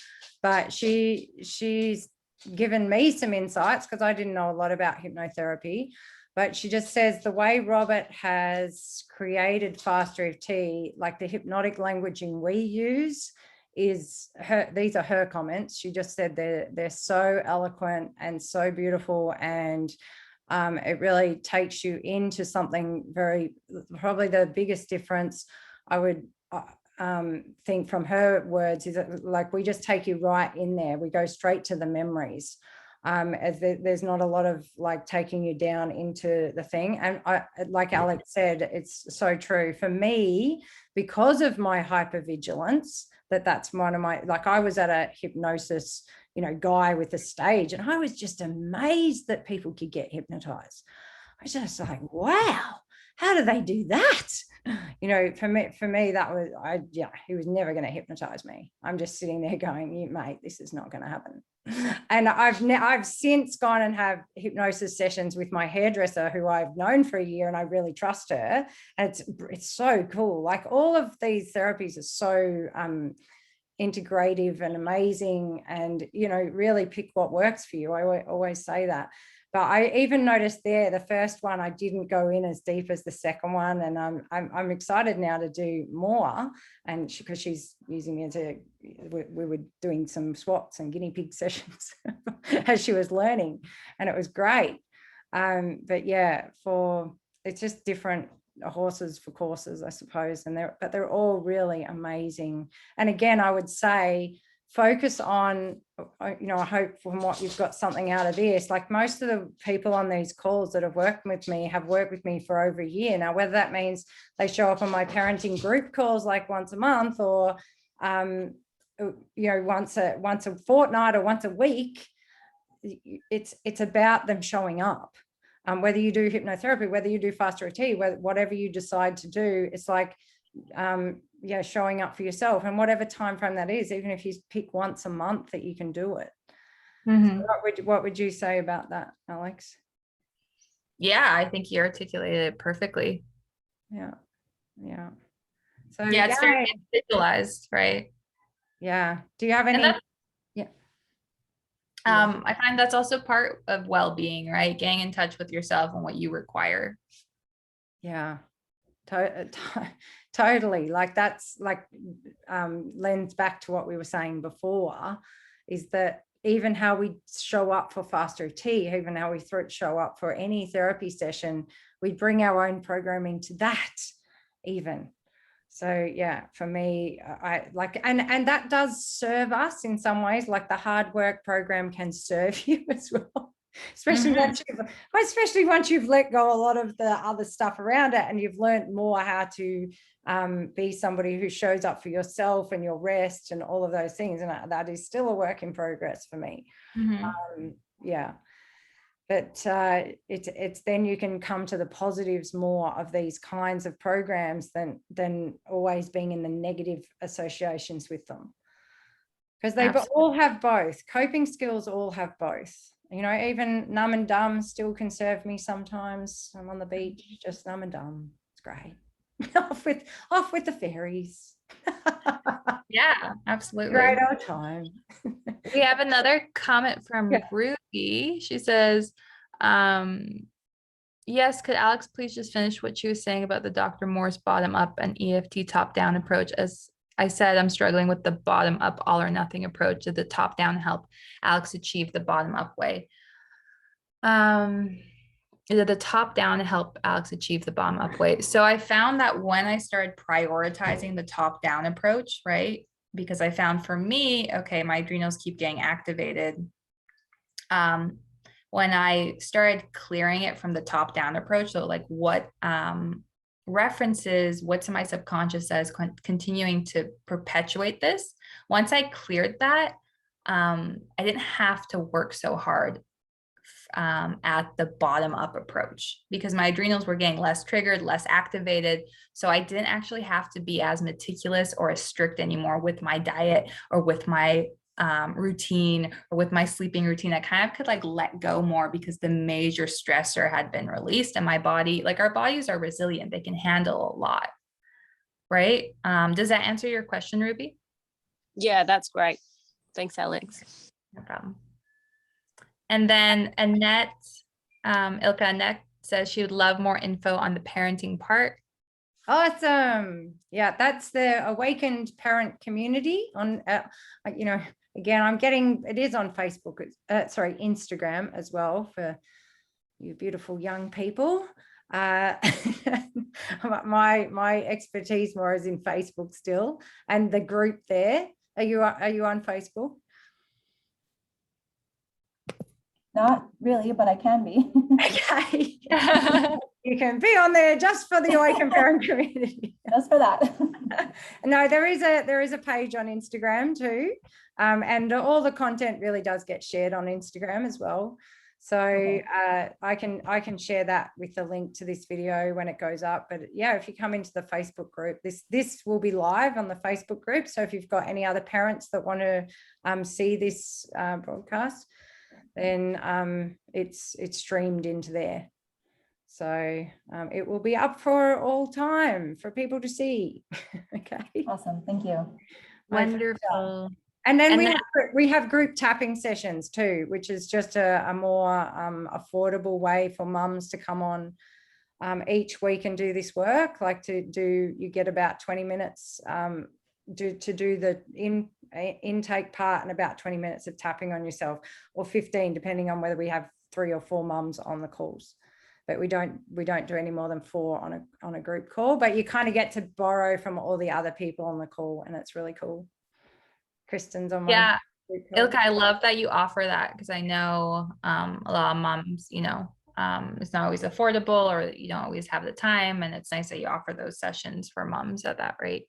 but she's given me some insights because I didn't know a lot about hypnotherapy, but she just says the way Robert has created Faster EFT, like the hypnotic languaging we use, these are her comments. She just said they're so eloquent and so beautiful, and it really takes you into something probably the biggest difference I would think from her words is that, like, we just take you right in there. We go straight to the memories. As there's not a lot of like taking you down into the thing. And like Alex said, it's so true for me because of my hypervigilance. That's one of my, like, I was at a hypnosis, guy with a stage, and I was just amazed that people could get hypnotized. I was just like, wow, how do they do that? For me, that was, he was never going to hypnotize me. I'm just sitting there going, mate, this is not going to happen. And I've since gone and have hypnosis sessions with my hairdresser, who I've known for a year, and I really trust her. And it's so cool. Like, all of these therapies are so integrative and amazing, and really pick what works for you. I always say that. But I even noticed there, the first one, I didn't go in as deep as the second one. And I'm excited now to do more. And because she's using me we were doing some SWATs and guinea pig sessions as she was learning. And it was great. But yeah, for just different horses for courses, I suppose, and they're all really amazing. And again, I would say focus on, you know, I hope from what you've got something out of this. Like most of the people on these calls that have worked with me have worked with me for over a year now, whether that means they show up on my parenting group calls like once a month, or you know, once a fortnight or once a week. It's about them showing up. Whether you do hypnotherapy, whether you do Faster EFT, whatever you decide to do, it's like, yeah, showing up for yourself, and whatever time frame that is, even if you pick once a month that you can do it. Mhm. So what would you say about that, Alex? Yeah, I think you articulated it perfectly. Yeah. So Yeah, it's very individualized, right? Yeah. Do you have any? Yeah. I find that's also part of well-being, right? Getting in touch with yourself and what you require. Yeah. Totally. Like that's like lends back to what we were saying before, is that even how we show up for Faster EFT, even how we show up for any therapy session, we bring our own programming to that even. So yeah, for me, I like, and that does serve us in some ways. Like the hard work program can serve you as well. Especially once you've let go a lot of the other stuff around it, and you've learned more how to be somebody who shows up for yourself and your rest and all of those things. And that is still a work in progress for me. Yeah, but it's then you can come to the positives more of these kinds of programs than always being in the negative associations with them, because they all have both. Coping skills all have both. You know, even numb and dumb still can serve me sometimes. I'm on the beach, just numb and dumb. It's great. off with the fairies. Yeah, absolutely. Great old time. We have another comment from Ruby. She says, yes, could Alex please just finish what she was saying about the Dr. Morse bottom up and EFT top down approach? As I said, I'm struggling with the bottom up all or nothing approach. Did the top down help Alex achieve the bottom up way? Did the top down help Alex achieve the bottom up way? So I found that when I started prioritizing the top down approach, right? Because I found for me, okay, my adrenals keep getting activated. When I started clearing it from the top down approach, so like what references, what's in my subconscious that is continuing to perpetuate this. Once I cleared that, I didn't have to work so hard at the bottom up approach, because my adrenals were getting less triggered, less activated. So I didn't actually have to be as meticulous or as strict anymore with my diet or with my routine or with my sleeping routine. I kind of could like let go more because the major stressor had been released, and my body, like our bodies are resilient. They can handle a lot. Right. Does that answer your question, Ruby? Yeah, that's great. Thanks, Alex. No problem. And then Annette, Ilka Annette says she would love more info on the parenting part. Awesome. Yeah, that's the awakened parent community on, you know, again, I'm getting, it is on Facebook, sorry, Instagram as well for you beautiful young people. My expertise more is in Facebook still, and the group there. Are you on Facebook? Not really, but I can be. Okay. You can be on there just for the awakened parent community. Just for that. No, there is a page on Instagram too, and all the content really does get shared on Instagram as well. So I can share that with the link to this video when it goes up. But yeah, if you come into the Facebook group, this will be live on the Facebook group. So if you've got any other parents that want to see this broadcast, then it's streamed into there. So it will be up for all time for people to see. Okay. Awesome. Thank you. Wonderful. And then we have group tapping sessions too, which is just a more affordable way for mums to come on each week and do this work. Like you get about 20 minutes to do the intake part and about 20 minutes of tapping on yourself, or 15, depending on whether we have 3 or 4 mums on the calls. but we don't do any more than 4 on a group call, but you kind of get to borrow from all the other people on the call, and it's really cool. Kristen's on my Yeah, group call. Ilka, I love that you offer that, because I know a lot of moms, you know, it's not always affordable, or you don't always have the time, and it's nice that you offer those sessions for moms at that rate.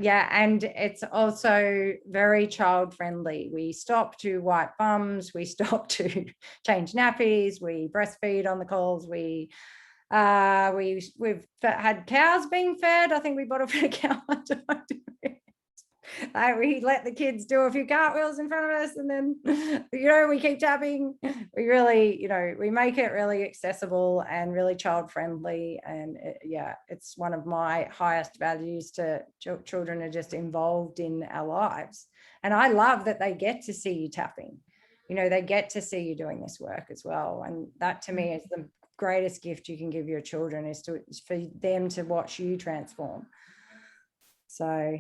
Yeah, and it's also very child friendly. We stop to wipe bums, we stop to change nappies, we breastfeed on the calls, we've had cows being fed. I think we bought a bit of cow. We let the kids do a few cartwheels in front of us, and then, you know, we keep tapping. We really, you know, we make it really accessible and really child friendly. And yeah, it's one of my highest values to children are just involved in our lives. And I love that they get to see you tapping. You know, they get to see you doing this work as well. And that to me is the greatest gift you can give your children, is for them to watch you transform. So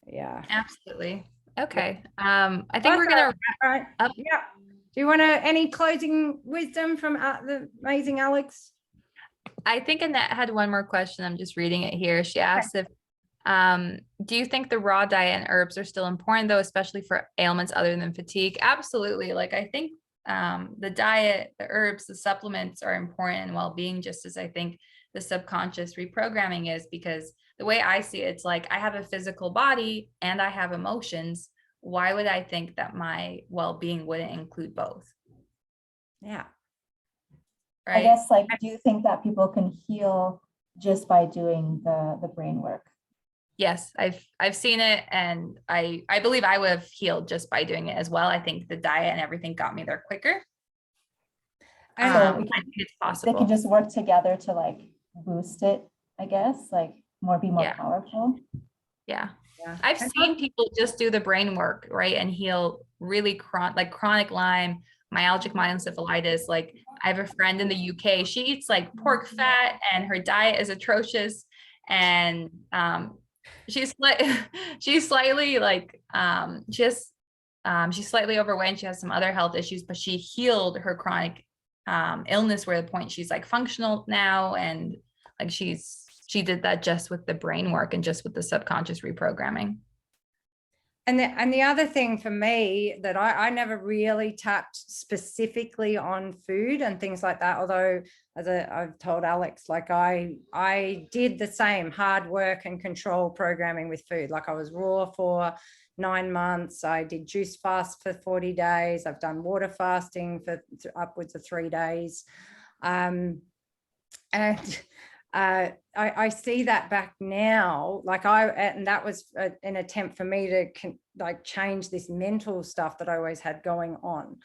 yeah, absolutely. Okay, I think we're gonna wrap up. Yeah, do you want any closing wisdom from the amazing Alex? I think Annette had one more question. I'm just reading it here. She asked if do you think the raw diet and herbs are still important, though, especially for ailments other than fatigue? Absolutely. Like, I think the diet, the herbs, the supplements are important in well-being, just as I think the subconscious reprogramming is, because the way I see it, it's like I have a physical body and I have emotions. Why would I think that my well-being wouldn't include both? Yeah. I Right. guess, like, do you think that people can heal just by doing the brain work? Yes, I've seen it, and I believe I would have healed just by doing it as well. I think the diet and everything got me there quicker. So I think it's they possible. can just work together to like boost it, I guess, like be more Yeah. powerful. Yeah. Yeah. I've seen people just do the brain work, right, and heal really chronic Lyme, myalgic myoencephalitis. Like, I have a friend in the UK, she eats like pork fat and her diet is atrocious, and she's slightly like she's slightly overweight, she has some other health issues, but she healed her chronic illness, where the point she's like functional now, and like she did that just with the brain work and just with the subconscious reprogramming. And the other thing for me that I never really tapped specifically on food and things like that, although as I've told Alex, like I did the same hard work and control programming with food. Like, I was raw for 9 months. I did juice fast for 40 days. I've done water fasting for upwards of 3 days. And I see that back now, like and that was an attempt for me to like change this mental stuff that I always had going on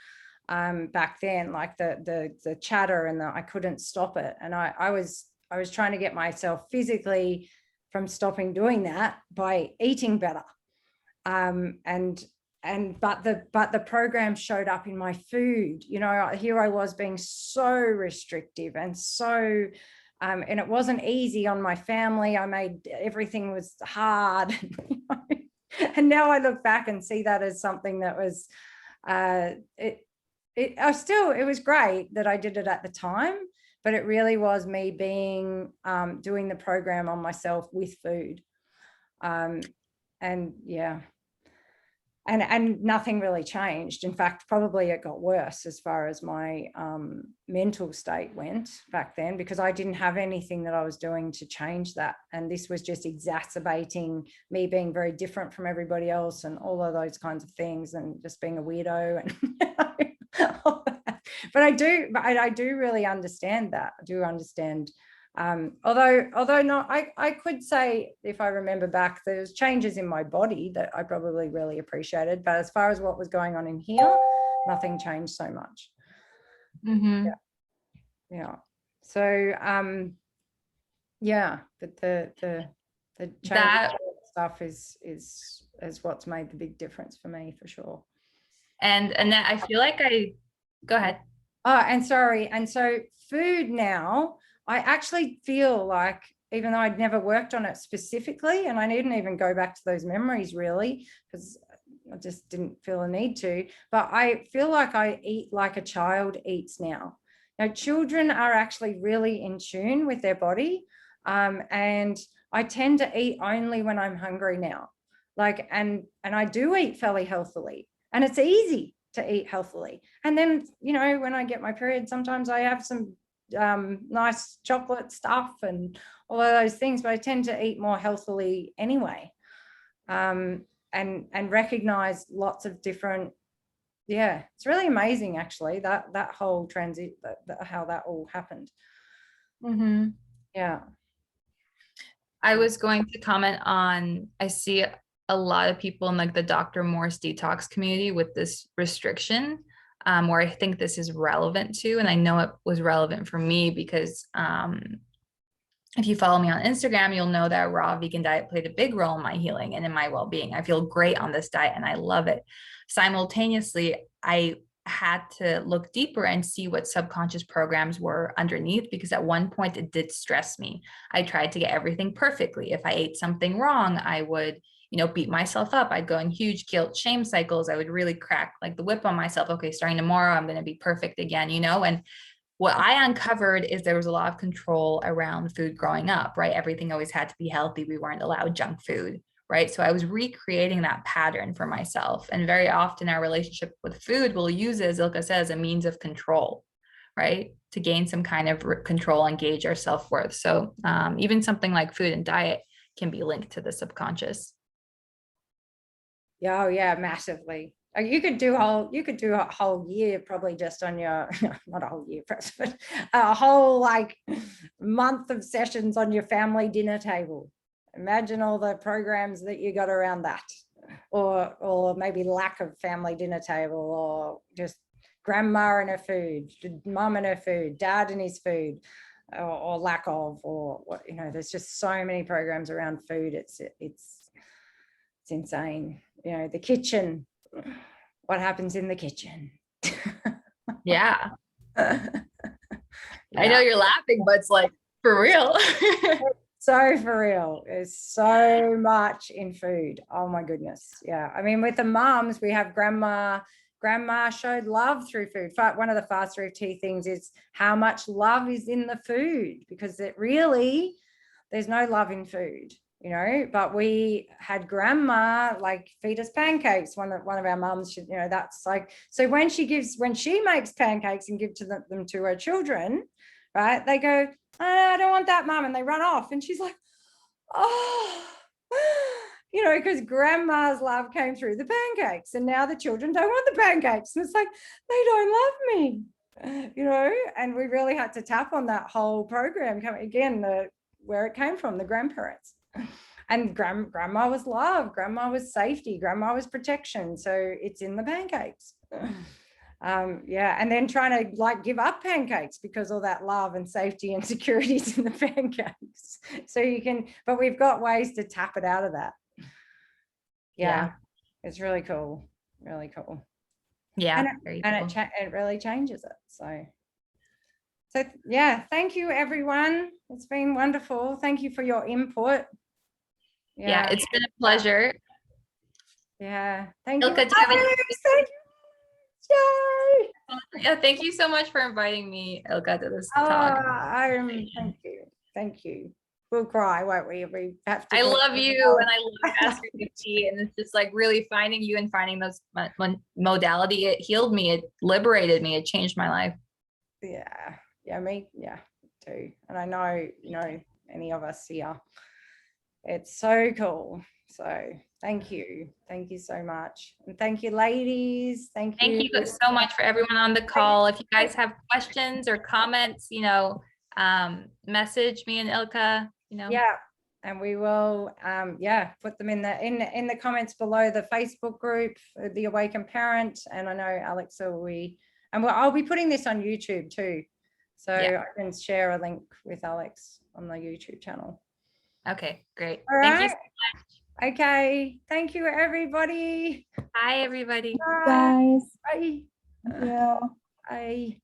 back then, like the chatter and I couldn't stop it. And I was trying to get myself physically from stopping doing that by eating better. But the program showed up in my food. You know, here I was being so restrictive and so and it wasn't easy on my family. Everything was hard. And now I look back and see that as something that was it was great that I did it at the time, but it really was me being doing the program on myself with food. And yeah. And nothing really changed. In fact, probably it got worse as far as my mental state went back then, because I didn't have anything that I was doing to change that. And this was just exacerbating me being very different from everybody else and all of those kinds of things, and just being a weirdo. And but I do really understand that. I do understand. Although not, I could say, if I remember back, there's changes in my body that I probably really appreciated, but as far as what was going on in here, nothing changed so much. Mm-hmm. Yeah. So yeah, but the change stuff is what's made the big difference for me, for sure. And Annette, I feel like go ahead. Oh, and sorry. And so food now, I actually feel like, even though I'd never worked on it specifically, and I didn't even go back to those memories really, because I just didn't feel a need to, but I feel like I eat like a child eats now. Now, children are actually really in tune with their body. And I tend to eat only when I'm hungry now. Like, and I do eat fairly healthily, and it's easy to eat healthily. And then, you know, when I get my period, sometimes I have some nice chocolate stuff and all of those things, but I tend to eat more healthily anyway. And recognize lots of different, yeah, it's really amazing actually, that whole transit, how that all happened. Mm-hmm. Yeah. I was going to comment on, I see a lot of people in like the Dr. Morse detox community with this restriction, where I think this is relevant to, and I know it was relevant for me because if you follow me on Instagram, you'll know that a raw vegan diet played a big role in my healing and in my well-being. I feel great on this diet and I love it. Simultaneously, I had to look deeper and see what subconscious programs were underneath, because at one point it did stress me. I tried to get everything perfectly. If I ate something wrong, I would, you know, beat myself up. I'd go in huge guilt shame cycles. I would really crack like the whip on myself. Okay, starting tomorrow, I'm going to be perfect again, you know? And what I uncovered is there was a lot of control around food growing up, right? Everything always had to be healthy. We weren't allowed junk food, right? So I was recreating that pattern for myself. And very often our relationship with food will use it, as Ilka says, a means of control, right? To gain some kind of control and gauge our self-worth. So even something like food and diet can be linked to the subconscious. Yeah, oh yeah, massively. You could do a whole year probably just on your, not a whole year, perhaps, but a whole like month of sessions on your family dinner table. Imagine all the programs that you got around that, or maybe lack of family dinner table, or just grandma and her food, mum and her food, dad and his food, or lack of, or what, you know, there's just so many programs around food. It's insane. You know, the kitchen, what happens in the kitchen. Yeah. Yeah. I know you're laughing, but it's like for real. So for real, there's so much in food. Oh my goodness. Yeah. I mean, with the mums, we have grandma showed love through food. One of the Faster EFT things is how much love is in the food, because there's no love in food, you know, but we had grandma like feed us pancakes. One of our mums, you know, that's like, so when she makes pancakes and give them to her children, right, they go, I don't want that, mum, and they run off, and she's like, oh, you know, because grandma's love came through the pancakes, and now the children don't want the pancakes, and it's like, they don't love me, you know. And we really had to tap on that whole program again, where it came from, the grandparents. And grandma was love, grandma was safety, grandma was protection, so it's in the pancakes. Yeah, and then trying to like give up pancakes because all that love and safety and security is in the pancakes. So you can, but we've got ways to tap it out of that. Yeah. It's really cool, really cool. Yeah, and it really changes it. So yeah, thank you everyone. It's been wonderful. Thank you for your input. Yeah, it's been a pleasure. Yeah, thank Ilka, you. do you have any- Thank you. Yay. Yeah, thank you so much for inviting me, Ilka, to this Oh, talk. thank you. We'll cry, won't we? We have to. I love you, and I love Faster EFT, and it's just like really finding you and finding those modality. It healed me, it liberated me, it changed my life. Yeah, me too. And I know, you know, any of us here. It's so cool. So thank you so much, and thank you, ladies. Thank you so much for everyone on the call. If you guys have questions or comments, you know, message me and Ilka, you know. Yeah, and we will put them in the comments below the Facebook group, the Awaken Parent. And I know Alex I'll be putting this on YouTube too, so I can share a link with Alex on the YouTube channel. Okay, great. All Thank you right. so much. Okay, thank you everybody. Bye everybody. Bye. Guys. Bye. Thank you. Bye.